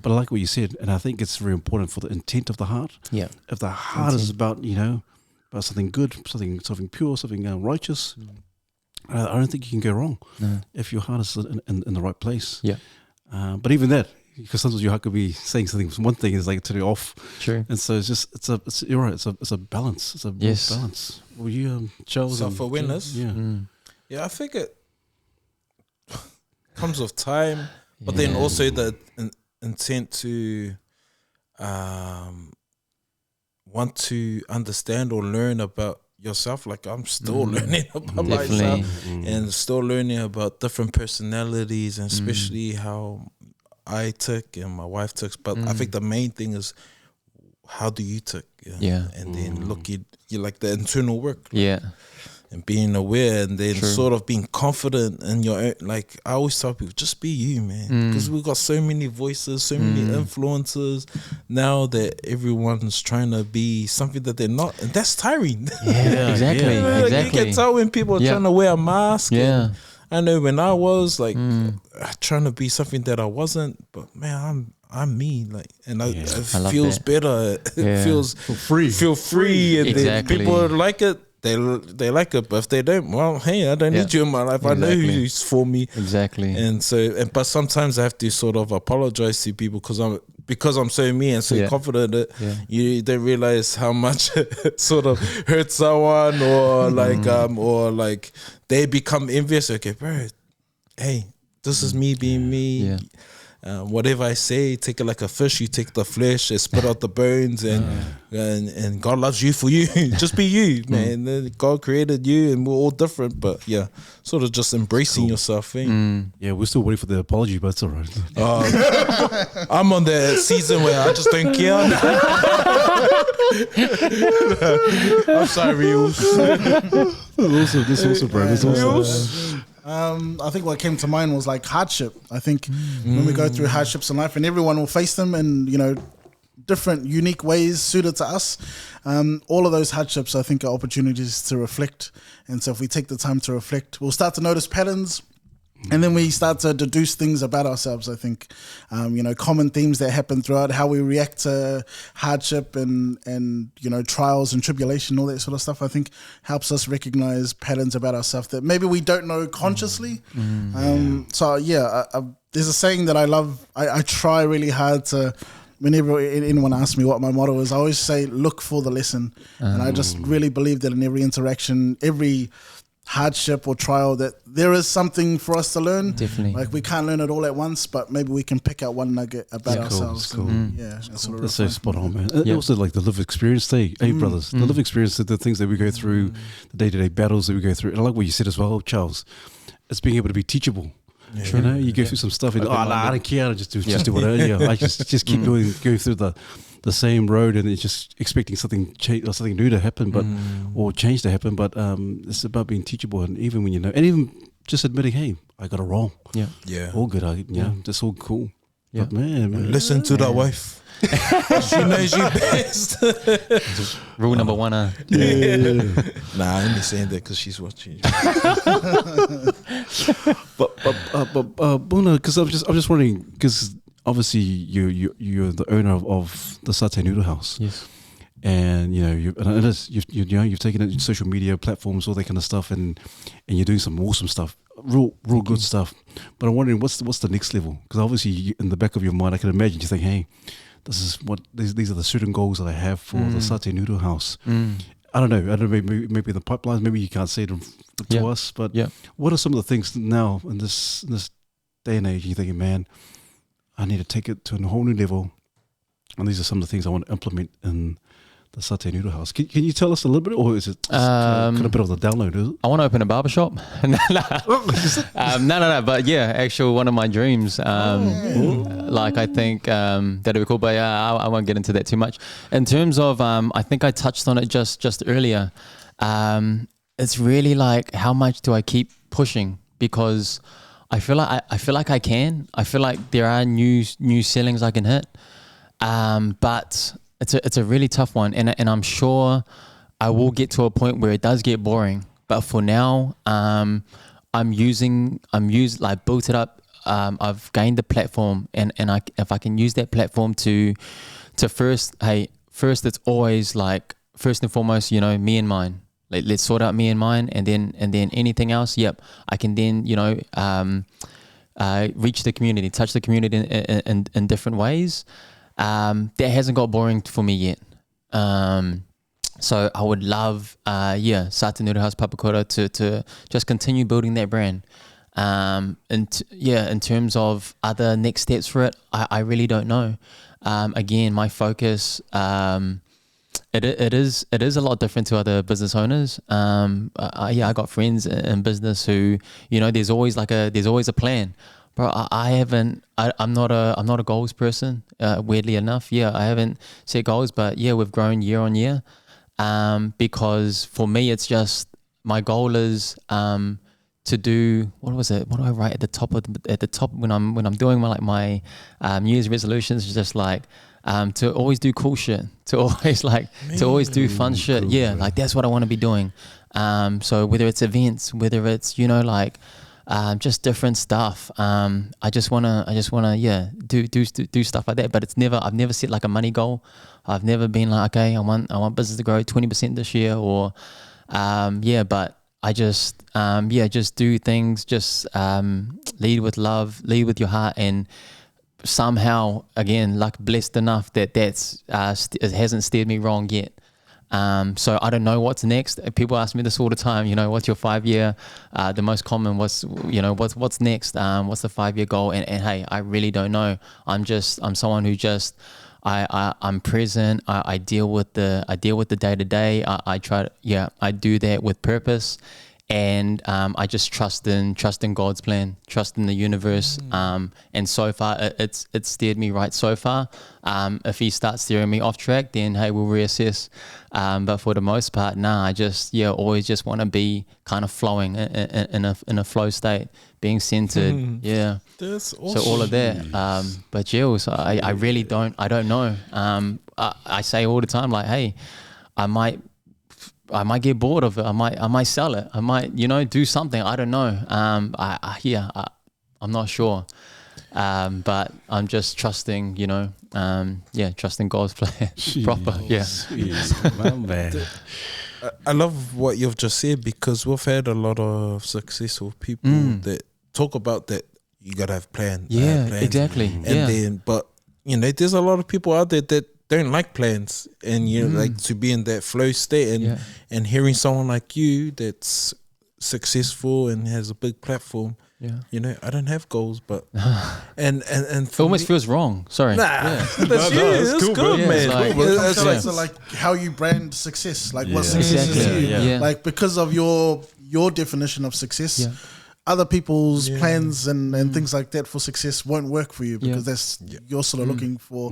But I like what you said, and I think it's very important for the intent of the heart. Yeah. If the heart is about, about something good, something pure, something righteous, I don't think you can go wrong if your heart is in the right place. Yeah. But even that, because sometimes your heart could be saying something. One thing is like to off. True. And so you're right. It's a balance. It's a balance. Well, you Charles, self-awareness. Yeah, I think it comes with time, but then also the intent to want to understand or learn about yourself. Like, I'm still learning about myself and still learning about different personalities, and especially how I took and my wife took. But I think the main thing is, how do you took? And then look, you like the internal work. Yeah. And being aware, and then sort of being confident in your own. Like, I always tell people, just be you, man. Because we've got so many voices, so many influences now that everyone's trying to be something that they're not. And that's tiring. Yeah, exactly. Like, you can tell when people are trying to wear a mask. Yeah. I know when I was like trying to be something that I wasn't, but man, I'm me, like, and it feels better. It feels free. Feel free, and then people like it. They like it, but if they don't, well, hey, I don't need you in my life. I know who's for me. Exactly. And so, but sometimes I have to sort of apologize to people because I'm so me and so confident that you don't realize how much it sort of hurts someone, or like they become envious. Okay, bro, hey, this is me being me. Yeah. Whatever I say, take it like a fish. You take the flesh and spit out the bones, and God loves you for you. Just be you, man. God created you, and we're all different. But yeah, sort of just embracing yourself. Yeah, we're still waiting for the apology, but it's all right. I'm on the season where I just don't care. I'm sorry, Reels. This also, bro. This also. I think what came to mind was like hardship. I think when we go through hardships in life, and everyone will face them in, different, unique ways suited to us. All of those hardships, I think, are opportunities to reflect. And so if we take the time to reflect, we'll start to notice patterns. And then we start to deduce things about ourselves, I think. Common themes that happen throughout how we react to hardship and trials and tribulation, all that sort of stuff, I think helps us recognize patterns about ourselves that maybe we don't know consciously. So, there's a saying that I love. I try really hard to, whenever anyone asks me what my motto is, I always say, look for the lesson. And I just really believe that in every interaction, every hardship or trial, that there is something for us to learn. Definitely. Like, we can't learn it all at once, but maybe we can pick out one nugget about ourselves. Cool. That's so spot on, man. Also, like the lived experience, hey brothers, the lived experience, the things that we go through, the day-to-day battles that we go through. And I like what you said as well, Charles. It's being able to be teachable. You go through some stuff and I don't care. I just do whatever. I just keep go through the same road, and it's just expecting something new to happen, but or change to happen. But it's about being teachable, and even when and even just admitting, hey, I got it wrong. Yeah. All good. That's all cool. But man. Listen to that wife. She knows you best. Rule number one. Nah, I'm only saying that because she's watching. But Buna, because I'm just wondering, because obviously you're the owner of the Satay Noodle House. Yes. And you've taken it to social media platforms, all that kind of stuff, and you're doing some awesome stuff, real good stuff. But I'm wondering what's the next level? Because obviously in the back of your mind, I can imagine you think, hey, these are the certain goals that I have for the Satay Noodle House. I don't know. Maybe the pipelines. Maybe you can't say them to us. But what are some of the things now in this day and age? You're thinking, man, I need to take it to a whole new level, and these are some of the things I want to implement in the Satay Noodle House. Can you tell us a little bit, or is it kind of a bit of the download? Is it? I want to open a barbershop. No. But yeah, actually one of my dreams. Like I think that'd be cool. But yeah, I won't get into that too much. In terms of, I think I touched on it just earlier. It's really like, how much do I keep pushing? Because I feel like I can. I feel like there are new ceilings I can hit. But it's a really tough one, and I'm sure I will get to a point where it does get boring. But for now, I'm like built it up. I've gained the platform, and if I can use that platform to first it's always like, first and foremost, me and mine. Like, let's sort out me and mine, and then anything else. Yep, I can then reach the community, touch the community in different ways. That hasn't got boring for me yet. So I would love, Satay Noodle House Papakura to just continue building that brand. In terms of other next steps for it, I really don't know. Again, my focus, it is a lot different to other business owners. I got friends in business who, there's always a plan. Bro, I'm not a goals person, weirdly enough. Yeah, I haven't set goals, but yeah, we've grown year on year. Because for me, it's just, my goal is to do, what was it? What do I write at the top when I'm doing my New Year's resolutions? It's just like to always do cool shit, to always do fun shit. Cool, yeah, like that's what I want to be doing. So whether it's events, whether it's just different stuff. I just wanna do stuff like that. But I've never set like a money goal. I've never been like, okay, I want business to grow 20% this year, or but I just do things, just lead with love, lead with your heart, and somehow, again, like, blessed enough that it hasn't steered me wrong yet. So I don't know what's next. People ask me this all the time, what's your 5-year, the most common, what's next? What's the 5-year goal? And hey, I really don't know. I'm someone who just, I'm present. I deal with the day to day. I do that with purpose. And I just trust in God's plan, trust in the universe. And so far, it's steered me right so far. If he starts steering me off track, then hey, we'll reassess. But for the most part, I just always just want to be kind of flowing in a flow state, being centered. Yeah, that's awesome. So all of that. But Jill, I really don't know. I say all the time, like, hey, I might get bored of it. I might sell it. I might, do something. I don't know. I'm not sure. But I'm just trusting, trusting God's plan. Proper. Yeah. Man. I love what you've just said, because we've had a lot of successful people that talk about that you gotta have plans. Yeah, exactly. And then, but there's a lot of people out there that don't like plans, and like to be in that flow state, and hearing someone like you that's successful and has a big platform. Yeah, I don't have goals, but and it almost feels wrong. Sorry, that's cool, good, man. It's like how you brand success, like what success is to you. Yeah. Like, because of your definition of success. Yeah. Other people's plans and things like that for success won't work for you, because you're sort of looking for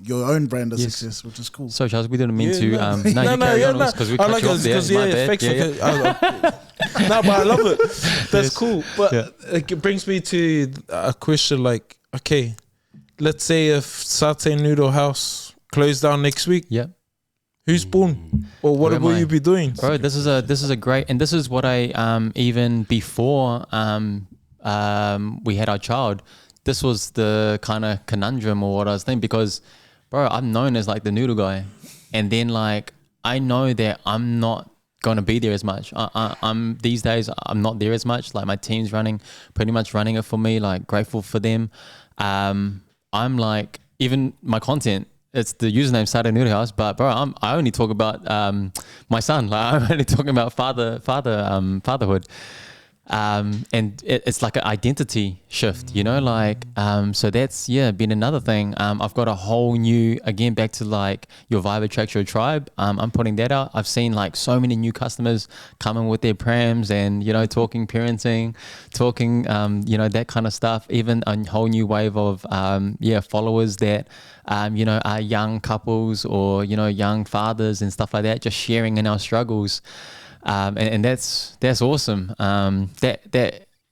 your own brand of success, which is cool. So Charles, we didn't mean to. Because we cut you off there. No, but I love it. That's cool. But it brings me to a question like, okay, let's say if Satay Noodle House closed down next week, Yep. who's Bun? Or what Who am will I? you be doing? Bro, this is a great, and this is what I even before we had our child, this was the kind of conundrum or what I was thinking, because bro, I'm known as like the noodle guy, and then like I know that I'm not gonna be there as much. I'm these days I'm not there as much. Like my team's pretty much running it for me. Like grateful for them. I'm like, even my content, it's the username Satay Noodle House, but bro, I only talk about my son. Like I'm only talking about fatherhood. And it's like an identity shift, you know, like, so that's, been another thing. I've got a whole new, again, back to like your vibe attracts your tribe. I'm putting that out. I've seen like so many new customers coming with their prams and, you know, talking parenting, talking, you know, that kind of stuff. Even a whole new wave of, followers that, you know, are young couples or, you know, young fathers and stuff like that, just sharing in our struggles. And that's awesome.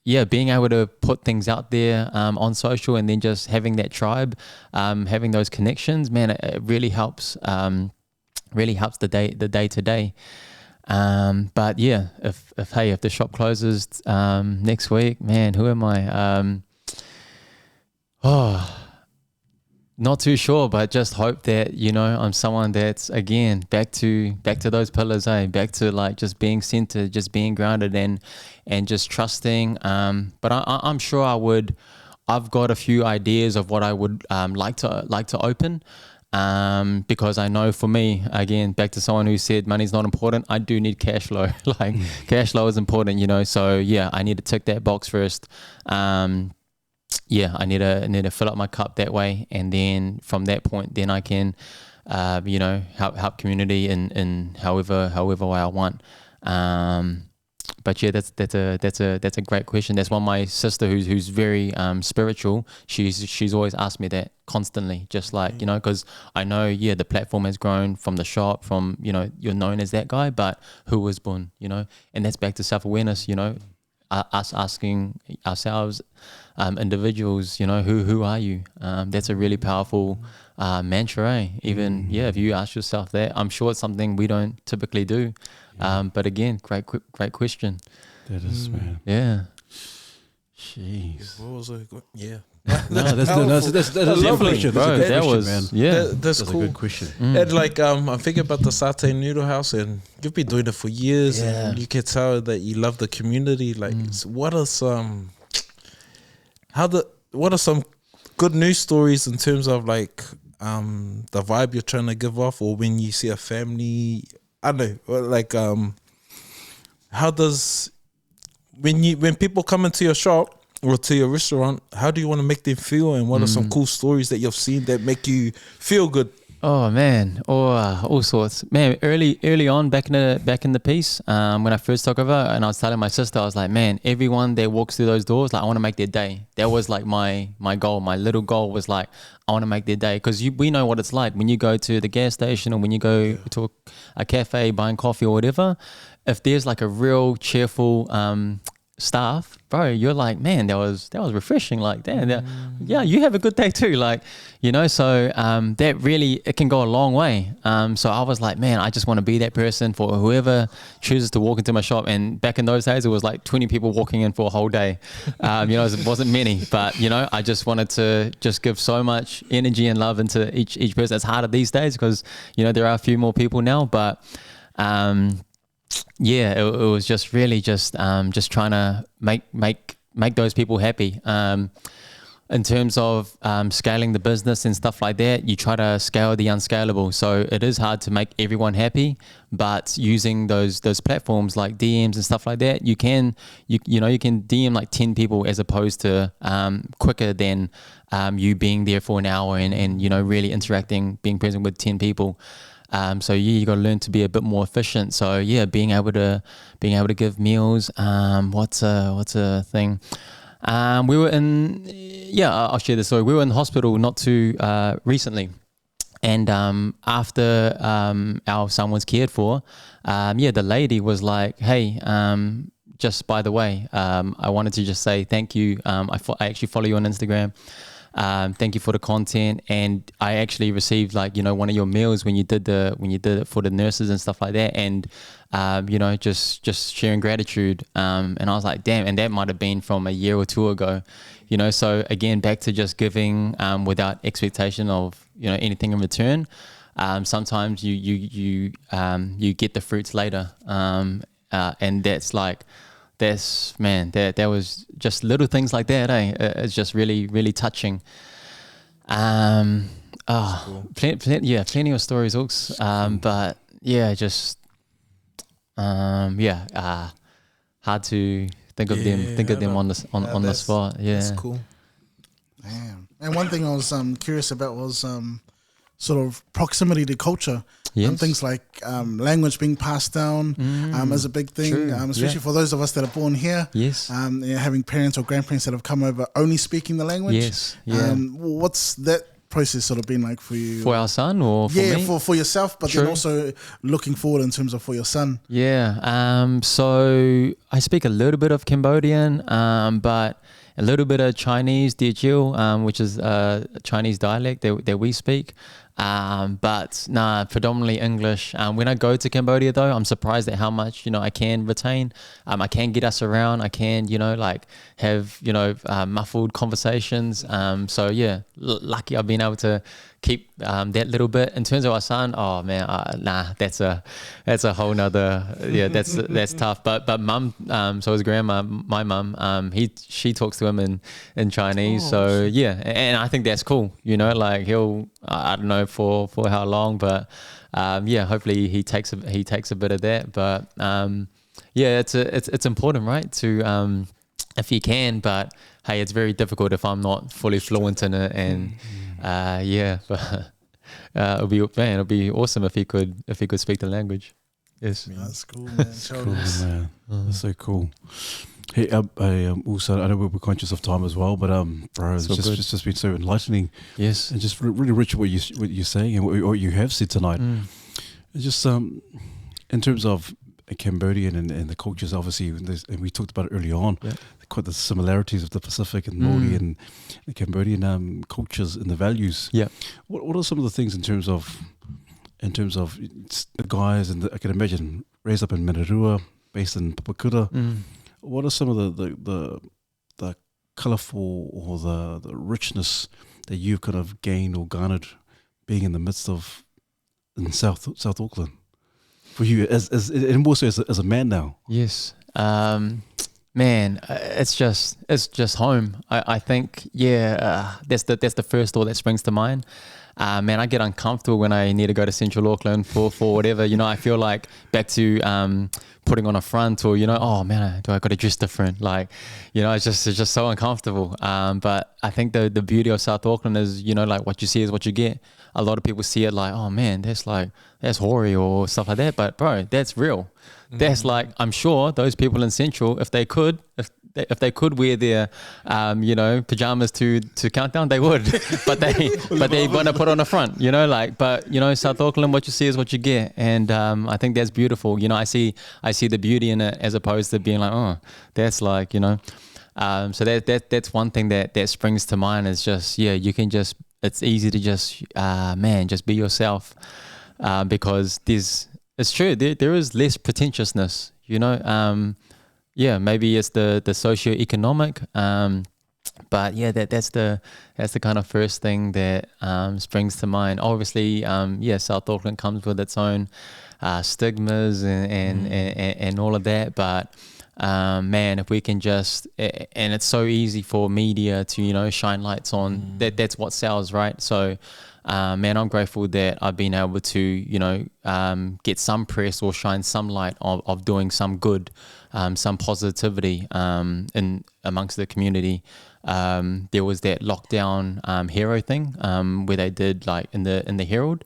Being able to put things out there on social, and then just having that tribe, having those connections, man, it really helps. Really helps the day to day. But yeah, if the shop closes next week, man, who am I? Not too sure, but just hope that, you know, I'm someone that's, again, back to those pillars, back to like just being centered, just being grounded and just trusting. But I'm sure I've got a few ideas of what I would like to open. Because I know for me, again, back to someone who said money's not important, I do need cash flow. Like cash flow is important, you know. So yeah, I need to tick that box first. I need to fill up my cup that way, and then from that point, then I can, you know, help community in however way I want. But yeah, that's a great question. That's one of my sister who's very spiritual. She's always asked me that constantly, just like, you know, because I know the platform has grown from the shop, from, you know, you're known as that guy, but who was Bun, you know, and that's back to self-awareness, you know. Us asking ourselves, individuals, you know, who are you? That's a really powerful mantra, Even if you ask yourself that, I'm sure it's something we don't typically do. But again, great question. That is, man. Yeah. Jeez. What was it? Yeah. No, that's a good question. Bro, That's a good that question, was, man. yeah. That's cool. a good question. And like, I'm thinking about the Satay Noodle House, and you've been doing it for years, and you can tell that you love the community. Like, what are some good news stories in terms of like the vibe you're trying to give off, or when you see a family? I don't know, like how does when people come into your shop or to your restaurant, how do you want to make them feel, and what are some cool stories that you've seen that make you feel good? Oh man, all sorts. Man, early on, back in the piece, when I first took over, and I was telling my sister, I was like, man, everyone that walks through those doors, like, I want to make their day. That was like my goal. My little goal was like, I want to make their day, because we know what it's like when you go to the gas station, or when you go to a cafe buying coffee or whatever. If there's like a real cheerful staff, bro, you're like, man, that was refreshing. Like, damn, you have a good day too. Like, you know, so that really, it can go a long way. So I was like, man, I just want to be that person for whoever chooses to walk into my shop. And back in those days, it was like 20 people walking in for a whole day. You know, it wasn't many, but you know, I just wanted to just give so much energy and love into each person. It's harder these days because, you know, there are a few more people now, but it was just really just trying to make those people happy. In terms of scaling the business and stuff like that, you try to scale the unscalable. So it is hard to make everyone happy, but using those platforms like DMs and stuff like that, you can DM like 10 people as opposed to quicker than you being there for an hour and you know, really interacting, being present with 10 people. So you got to learn to be a bit more efficient. So being able to give meals. What's a thing? We were in, I'll share this story. We were in the hospital not too recently, and after our son was cared for, the lady was like, hey, just by the way, I wanted to just say thank you. I actually follow you on Instagram. Thank you for the content. And I actually received like, you know, one of your meals when you did it for the nurses and stuff like that. And, you know, just sharing gratitude. And I was like, damn. And that might've been from a year or two ago, you know? So again, back to just giving, without expectation of, you know, anything in return. Sometimes you get the fruits later. And that's like, that was just little things like that, it's just really, really touching. Plenty of stories, Ooks. But yeah, just hard to think of them on the spot. Yeah, that's cool. Damn. And one thing I was curious about was sort of proximity to culture. Yes. Things like language being passed down is a big thing, True. especially for those of us that are born here. Yes. Having parents or grandparents that have come over only speaking the language. Yes. Yeah. What's that process sort of been like for you? For our son or for me? for yourself, but True. then also looking forward in terms of for your son. Yeah. So I speak a little bit of Cambodian, but a little bit of Chinese, Teochew, which is a Chinese dialect that we speak. But predominantly English. When I go to Cambodia though, I'm surprised at how much, you know, I can retain. I can get us around. I can, you know, like have, you know, muffled conversations. So yeah, lucky I've been able to keep that little bit. In terms of our son, oh man, that's a whole nother, that's tough. But mum, so his grandma, my mum, she talks to him in Chinese. So yeah, and I think that's cool, you know, like he'll, I don't know for how long, but hopefully he takes a bit of that. But it's important, right, to if you can, but hey, it's very difficult if I'm not fully fluent in it. And but it'll be awesome if he could speak the language. Yes, that's cool, man. Cool, man. That's so cool. Hey, also, I know we're conscious of time as well, but bro, it's just been so enlightening. Yes, and just really rich what you're saying and what you have said tonight. It's just in terms of Cambodian and the cultures, obviously, and we talked about it early on. Yeah. Quite the similarities of the Pacific and Māori and the Cambodian cultures and the values. Yeah, what are some of the things in terms of the guys and I can imagine raised up in Manarua, based in Papakura. What are some of the colourful or the richness that you've kind of gained or garnered being in the midst of in South Auckland for you as and also as a man now? Yes. Man, it's just home. I think, that's the first thought that springs to mind. Man, I get uncomfortable when I need to go to Central Auckland for whatever, you know. I feel like back to putting on a front, or, you know, oh man, do I got to dress different? Like, you know, it's just so uncomfortable. But I think the beauty of South Auckland is, you know, like what you see is what you get. A lot of people see it like, oh man, that's hoary or stuff like that. But bro, that's real. That's like, I'm sure those people in Central, if they could wear their, you know, pajamas to Countdown, they would. but they want to put on the front, you know, like. But you know, South Auckland, what you see is what you get, and I think that's beautiful. You know, I see the beauty in it as opposed to being like, oh, that's like, you know. So that's one thing that springs to mind is just, you can just, it's easy to just just be yourself, because it's true, there is less pretentiousness, you know. Maybe it's the socio-economic, but that's the kind of first thing that springs to mind. Obviously, South Auckland comes with its own stigmas and all of that, but man, if we can just, and it's so easy for media to, you know, shine lights on that's what sells, right? So man, I'm grateful that I've been able to, you know, get some press or shine some light of doing some good, some positivity in amongst the community. There was that lockdown hero thing where they did like in the Herald,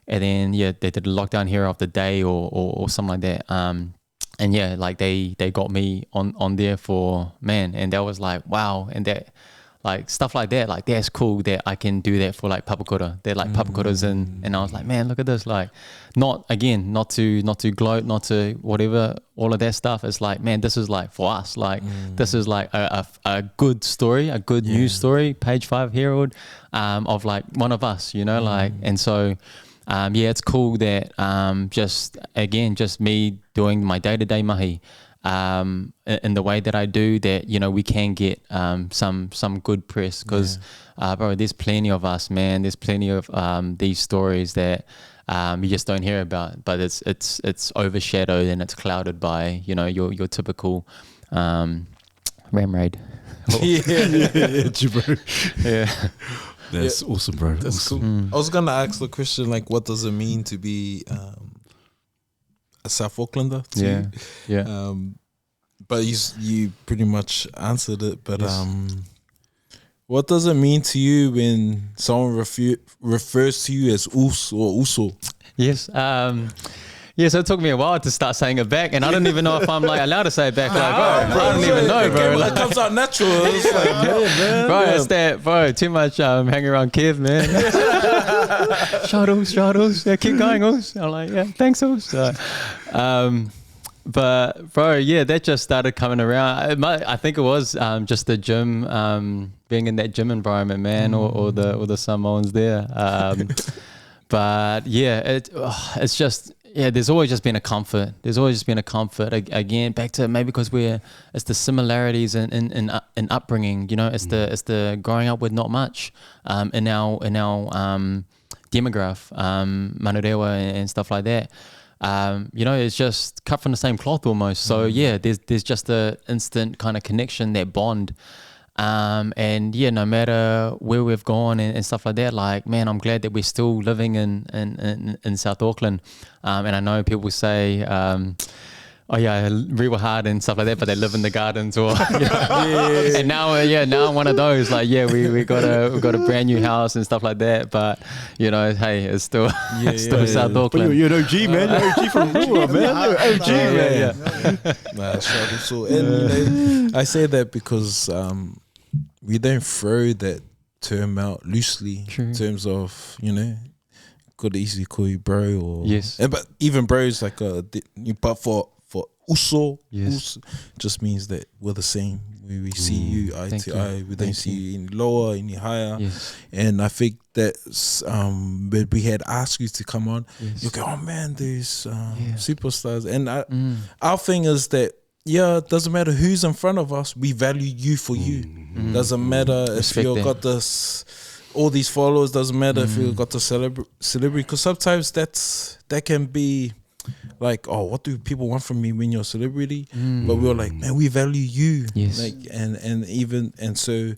and then they did a lockdown hero of the day or something like that. And like they got me on there for, man, and that was like, wow. And that like stuff like that. Like that's cool that I can do that for like papakura. They're like papakuras, and I was like, man, look at this. Like, not to gloat, not to whatever, all of that stuff. It's like, man, this is like for us. Like this is like a good story, a good news story. Page 5 Herald, of like one of us, you know, like, and so. It's cool that just me doing my day-to-day mahi in the way that I do, that, you know, we can get some good press, because bro, there's plenty of us, man. There's plenty of these stories that you just don't hear about, but it's overshadowed and it's clouded by, you know, your typical ram raid. Yeah. That's awesome, bro. That's awesome. cool. I was gonna ask the question, like, what does it mean to be a South Aucklander? Yeah. But you pretty much answered it. But what does it mean to you when someone refers to you as us or uso? Yes. So it took me a while to start saying it back, and I don't even know if I'm like allowed to say it back. Like, bro, I don't even know, bro. It comes out natural. It's like, bro, it's that, bro. Too much hanging around Kev, man. Shout-outs. Yeah, keep going, Us. I'm like, yeah, thanks, Us. But bro, yeah, that just started coming around. I think it was just the gym, being in that gym environment, man, or the Samoans there. But yeah, it's just. Yeah, there's always just been a comfort. Again, back to maybe because it's the similarities in upbringing. You know, it's the growing up with not much in our demograph, Manurewa and stuff like that. You know, it's just cut from the same cloth almost. So yeah, there's just a instant kind of connection, that bond. And yeah, no matter where we've gone and stuff like that, like, man, I'm glad that we're still living in South Auckland. And I know people say, oh yeah, real hard and stuff like that, but they live in the gardens, or and now I'm one of those, like, yeah, we got a brand new house and stuff like that, but you know, hey, it's still South Auckland. You're an OG, man. You're OG from Rua, man. OG, man. So, and I say that because we don't throw that term out loosely. True. In terms of, you know, could easily call you bro, or but even bro is like but for uso, uso just means that we're the same. We see you eye to eye. We don't see you any lower, any higher. And I think that's when we had asked you to come on, you go, oh man, there's superstars. And our thing is that, yeah, it doesn't matter who's in front of us, we value you for you. Doesn't matter if you've got all these followers, doesn't matter if you've got the celebrity, because sometimes that can be like, oh, what do people want from me when you're a celebrity? But we're like, man, we value you. Like, and so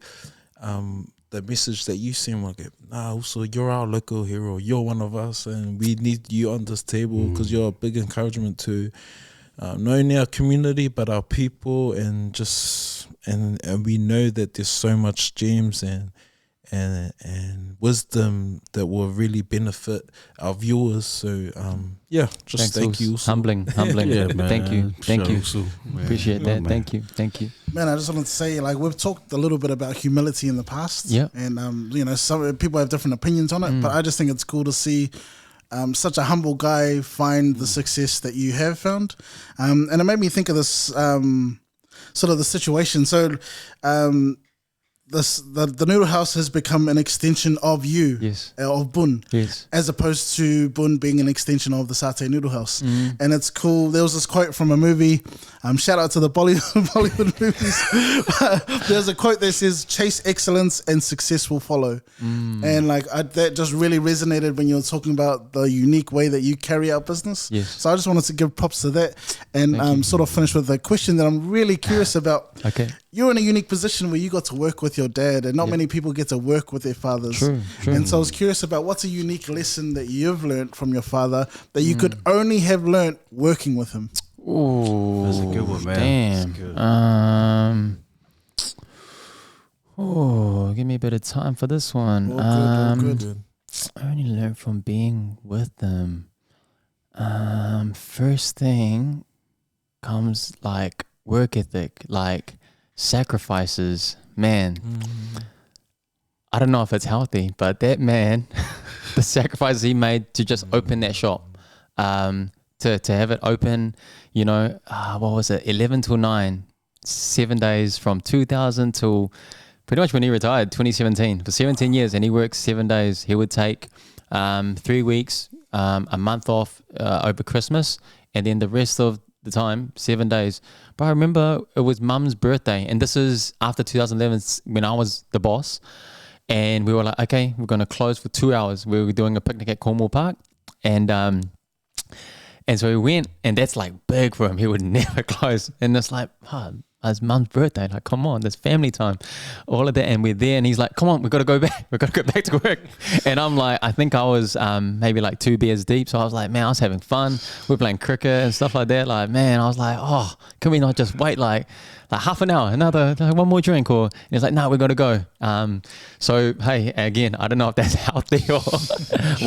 the message that you send, like, nah, also you're our local hero, you're one of us, and we need you on this table because you're a big encouragement to not only our community but our people, and just and we know that there's so much gems and wisdom that will really benefit our viewers. So just thank you. Humbling. Yeah, man. Thank you. Appreciate that. Man. Thank you. Man, I just wanted to say, like, we've talked a little bit about humility in the past, and you know, some people have different opinions on it, but I just think it's cool to see such a humble guy find the success that you have found, and it made me think of this sort of the situation. So the noodle house has become an extension of you, of Bun, as opposed to Bun being an extension of the Satay Noodle house. And it's cool. There was this quote from a movie. Shout out to the Bollywood movies. There's a quote that says, "Chase excellence and success will follow." And like that just really resonated when you were talking about the unique way that you carry out business. So I just wanted to give props to that, and sort of finish with a question that I'm really curious about. Okay. You're in a unique position where you got to work with your dad, and not many people get to work with their fathers. True. And so I was curious about what's a unique lesson that you've learned from your father that you could only have learned working with him. Ooh, that's a good one, man. Damn. Give me a bit of time for this one. All good. I only learned from being with them. First thing comes like work ethic, like sacrifices, man, I don't know if it's healthy, but that man, the sacrifices he made to just open that shop, to have it open, you know, what was it, 11 till 9, 7 days from 2000 till pretty much when he retired, 2017. For 17 years, and he worked 7 days. He would take 3 weeks, a month off over Christmas, and then the rest of the time, 7 days. But I remember it was Mum's birthday, and this is after 2011 when I was the boss, and we were like, okay, we're going to close for 2 hours. We were doing a picnic at Cornwall Park, and so we went, and that's like big for him. He would never close, and it's like, it's Mum's birthday. Like, come on, there's family time, all of that. And we're there, and he's like, come on, we've got to go back. We've got to go back to work. And I'm like, I think I was maybe like 2 beers deep. So I was like, man, I was having fun. We're playing cricket and stuff like that. Like, man, I was like, oh, can we not just wait like half an hour, another, like one more drink? And he's like, no, we've got to go. So, hey, again, I don't know if that's healthy or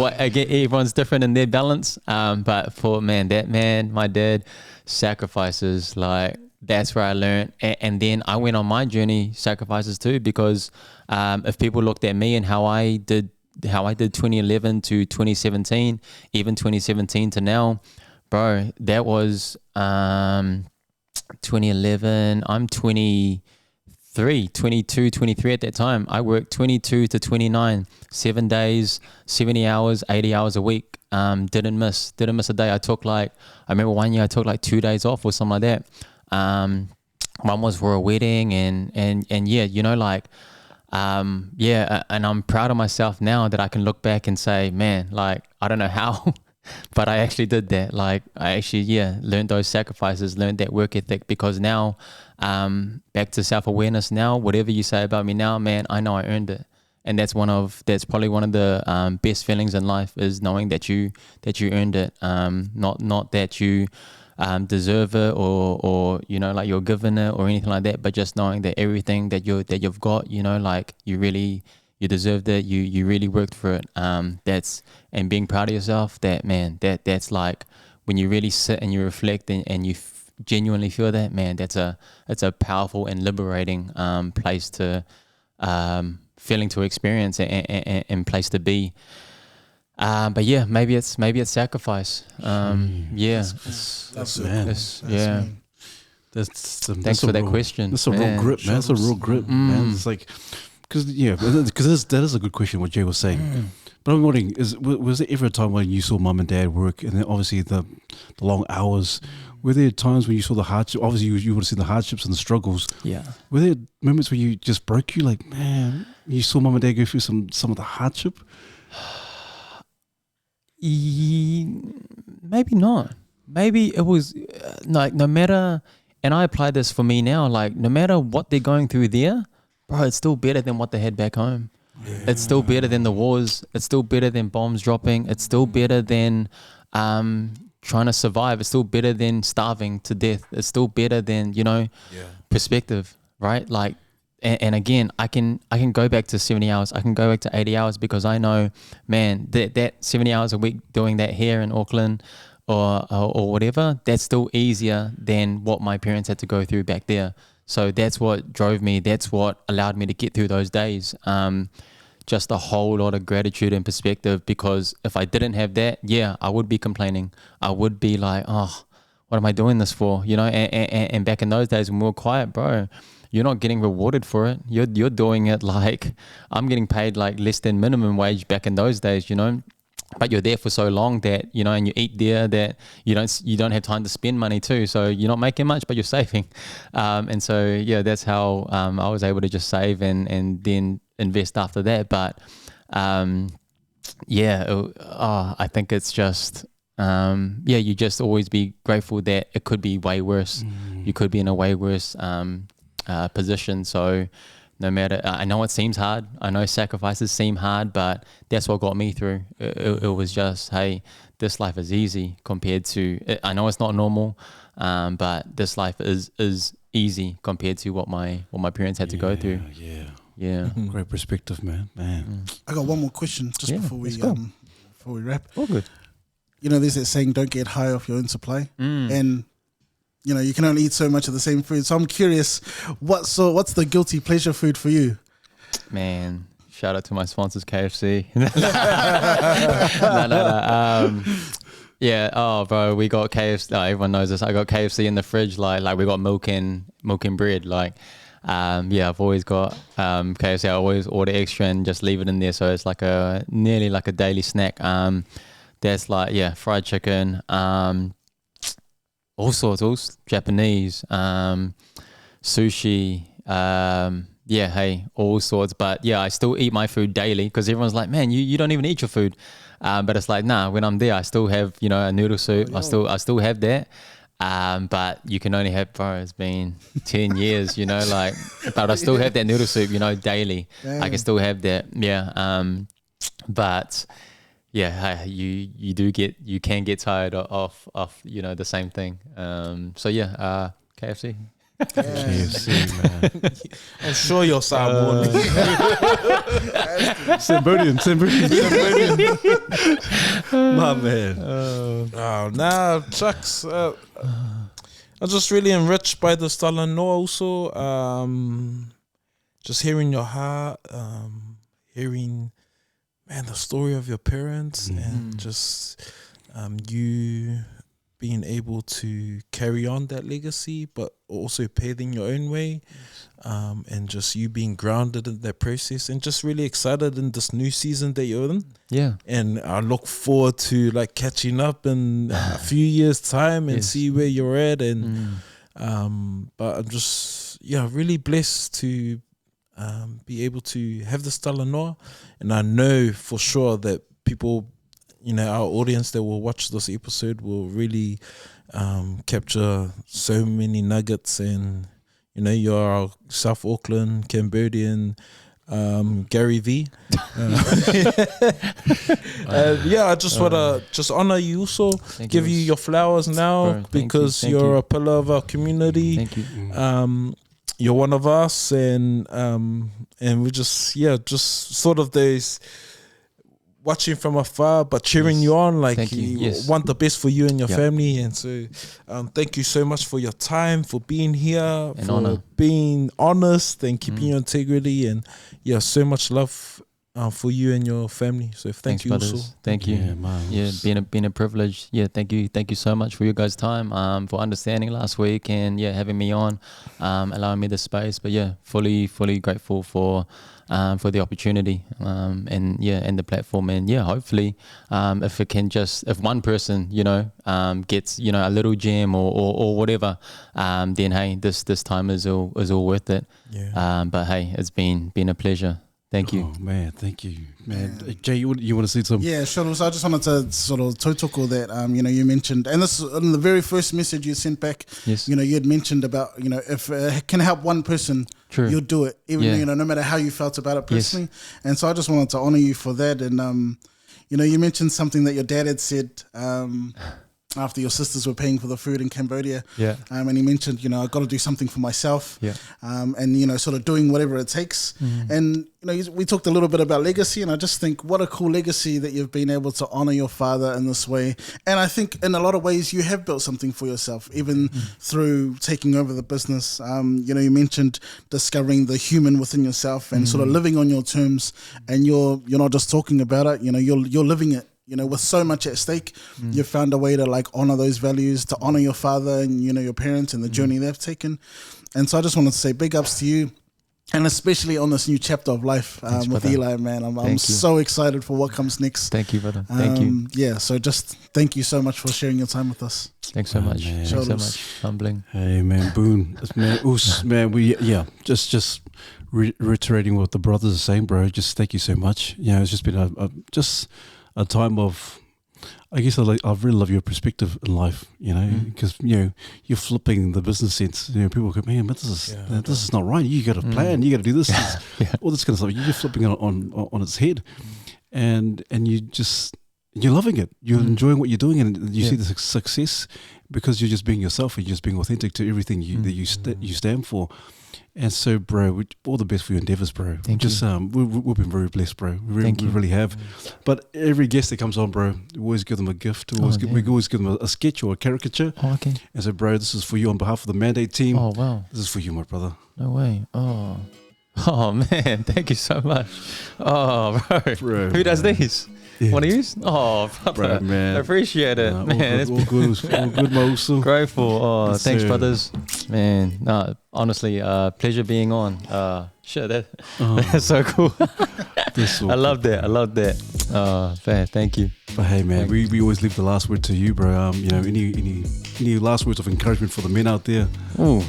what. Again, everyone's different in their balance. But for, man, that man, my dad, sacrifices, like, that's where I learned. And then I went on my journey, sacrifices too, because if people looked at me and how I did 2011 to 2017, even 2017 to now, bro, that was 2011. I'm 22, 23 at that time. I worked 22 to 29, 7 days, 70 hours, 80 hours a week. Didn't miss a day. I remember one year I took like 2 days off or something like that. One was for a wedding, and yeah, you know, like, yeah, and I'm proud of myself now that I can look back and say, man, like, I don't know how, but I actually did that. Like, I actually, yeah, learned those sacrifices, learned that work ethic, because now, back to self-awareness now, whatever you say about me now, man, I know I earned it. And that's probably one of the best feelings in life, is knowing that you earned it. Not that you deserve it or you know, like you're given it or anything like that, but just knowing that everything that you've got, you know, like you deserved it, you really worked for it. And being proud of yourself, that's like when you really sit and you reflect and you genuinely feel that, man, it's a powerful and liberating place to feeling to experience and place to be. But yeah, maybe it's sacrifice. Yeah, That's man. Yeah. Thanks for that question. That's a real grip, man. That's a real grip, man. It's like, because that is a good question. What Jay was saying. But I'm wondering, was there ever a time when you saw mum and dad work, and then obviously the long hours? Were there times when you saw the hardship? Obviously, you would have seen the hardships and the struggles. Yeah. Were there moments where you just broke? You like, man, you saw mum and dad go through some of the hardship. Maybe not. Maybe it was like, no matter, and I apply this for me now, like, no matter what they're going through there, bro, it's still better than what they had back home. Yeah. It's still better than the wars. It's still better than bombs dropping. It's still better than trying to survive. It's still better than starving to death. It's still better than, you know, perspective, right? Like, and again, I can go back to 70 hours. I can go back to 80 hours because I know, man, that 70 hours a week doing that here in Auckland or whatever, that's still easier than what my parents had to go through back there. So that's what drove me. That's what allowed me to get through those days. Just a whole lot of gratitude and perspective, because if I didn't have that, yeah, I would be complaining. I would be like, oh, what am I doing this for? You know, and back in those days when we were quiet, bro, you're not getting rewarded for it. You're doing it like, I'm getting paid like less than minimum wage back in those days, you know. But you're there for so long that, you know, and you eat there that you don't have time to spend money too. So you're not making much, but you're saving. And so, yeah, that's how I was able to just save and then invest after that. But I think it's just, you just always be grateful that it could be way worse. You could be in a way worse position. So no matter, I know it seems hard. I know sacrifices seem hard, but that's what got me through. It was just, hey, this life is easy compared to, I know it's not normal, but this life is easy compared to what my parents had to go through. Yeah. Great perspective, man. I got one more question just before we wrap. All good. You know, there's that saying, don't get high off your own supply. And you can only eat so much of the same food. So I'm curious, what's the guilty pleasure food for you? Man, shout out to my sponsors, KFC. No. Yeah, oh bro, we got KFC. Everyone knows this. I got KFC in the fridge. Like we got milk and bread. I've always got KFC. I always order extra and just leave it in there. So it's nearly like a daily snack. That's fried chicken, all sorts, Japanese, sushi. All sorts. But I still eat my food daily because everyone's like, man, you don't even eat your food. But it's like, nah, when I'm there, I still have, a noodle soup. I still have that. But you can only have, bro, it's been 10 years, but I still have that noodle soup, daily. Damn. I can still have that. Yeah. But you can get tired of the same thing. KFC. KFC, man. I'm sure you're Samoan. Cambodian. My man. Chucks. I'm just really enriched by the style and know also. Just hearing your heart, hearing, man, the story of your parents, and just you being able to carry on that legacy, but also paving your own way, and just you being grounded in that process, and just really excited in this new season that you're in. Yeah, and I look forward to catching up in a few years' time and see where you're at. And but I'm just really blessed to be able to have this talanoa, and I know for sure that people, our audience that will watch this episode will really capture so many nuggets. And you're South Auckland, Cambodian, Gary V. I just want to just honor you also, give you your flowers now, because you're a pillar of our community. Thank you. You're one of us, and we just sort of those watching from afar, but cheering you on, you want the best for you and your family. And so thank you so much for your time, for being here, being honest and keeping your integrity, and so much love for you and your family. So thanks you also. Thank you. Being a privilege. Thank you so much for your guys' time, for understanding last week, and having me on, allowing me the space. But fully grateful for the opportunity, and the platform, and hopefully if one person gets a little gem or whatever, then hey, this time is all worth it. But hey, it's been a pleasure. Thank you. Oh man, thank you, man. Jay, you want to say something? Yeah, sure. So I just wanted to sort of tautoko that you mentioned, and this in the very first message you sent back. Yes. You had mentioned about if it can help one person, you'll do it, even no matter how you felt about it personally. Yes. And so I just wanted to honor you for that. And you mentioned something that your dad had said. After your sisters were paying for the food in Cambodia, and he mentioned, I've got to do something for myself, and sort of doing whatever it takes. And we talked a little bit about legacy, and I just think what a cool legacy that you've been able to honor your father in this way. And I think in a lot of ways you have built something for yourself, even through taking over the business. You mentioned discovering the human within yourself and sort of living on your terms, and you're not just talking about it, you're living it. With so much at stake, you've found a way to honor those values, to honor your father and your parents and the journey they've taken. And so I just wanted to say big ups to you, and especially on this new chapter of life with Eli, man. I'm so excited for what comes next. Thank you, brother. Thank you. Yeah, so just thank you so much for sharing your time with us. Thanks so much. Man. Thanks so much. Humbling. Hey, man, Boon. Man, just reiterating what the brothers are saying, bro. Just thank you so much. It's just been a time of, I guess I really love your perspective in life, because you're flipping the business sense. People go, man, but this is not right. You got a plan. You got to do this, all this kind of stuff. You're flipping it on its head, and you're loving it. You're enjoying what you're doing, and you see the success because you're just being yourself and you're just being authentic to everything that you stand for. And so, bro, all the best for your endeavors, bro. Thank you. We've been very blessed, bro. We really have. But every guest that comes on, bro, we always give them a gift. We always give them a sketch or a caricature. Oh, okay. And so, bro, this is for you on behalf of the Mandate team. Oh, wow. This is for you, my brother. No way. Oh man, thank you so much. Oh, bro. Who does these? Yeah. One of yous? Oh, brother. Bro, man. I appreciate it, man. All good, Mosul. Grateful. Oh, Yes, thanks, sir. brothers. Man, no, honestly, pleasure being on. Shit, that's so cool. I love that. Oh, man, thank you. But hey, man, we always leave the last word to you, bro. Any last words of encouragement for the men out there? Ooh.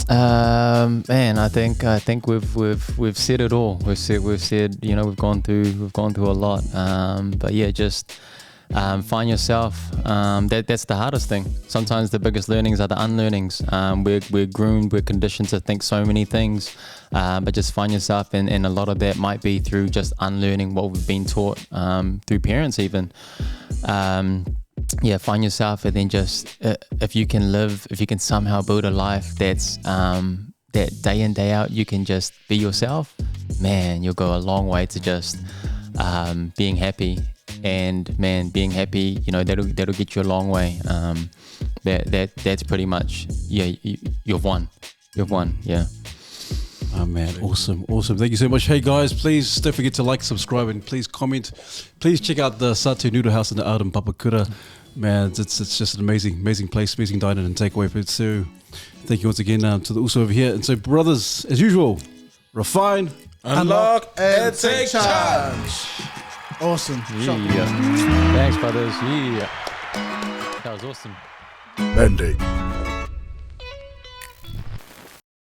Man, I think we've said it all. We've said we've gone through a lot. But yeah, just find yourself. That's the hardest thing. Sometimes the biggest learnings are the unlearnings. We're groomed, we're conditioned to think so many things, but just find yourself, and a lot of that might be through just unlearning what we've been taught through parents even. Yeah, find yourself, and then just if you can somehow build a life that's that day in day out you can just be yourself, man, you'll go a long way to just being happy. And man, being happy, that'll get you a long way. That's pretty much, yeah, you've won, yeah. Oh man, awesome. Thank you so much. Hey guys, please don't forget to like, subscribe, and please comment. Please check out the Satay Noodle House in the Arden Papakura. Man, it's just an amazing place, amazing dining and takeaway. So thank you once again to the Uso over here. And so, brothers, as usual, refine, Unlock and take charge. Awesome. Yeah. Thanks, brothers. Yeah. That was awesome. Mandate.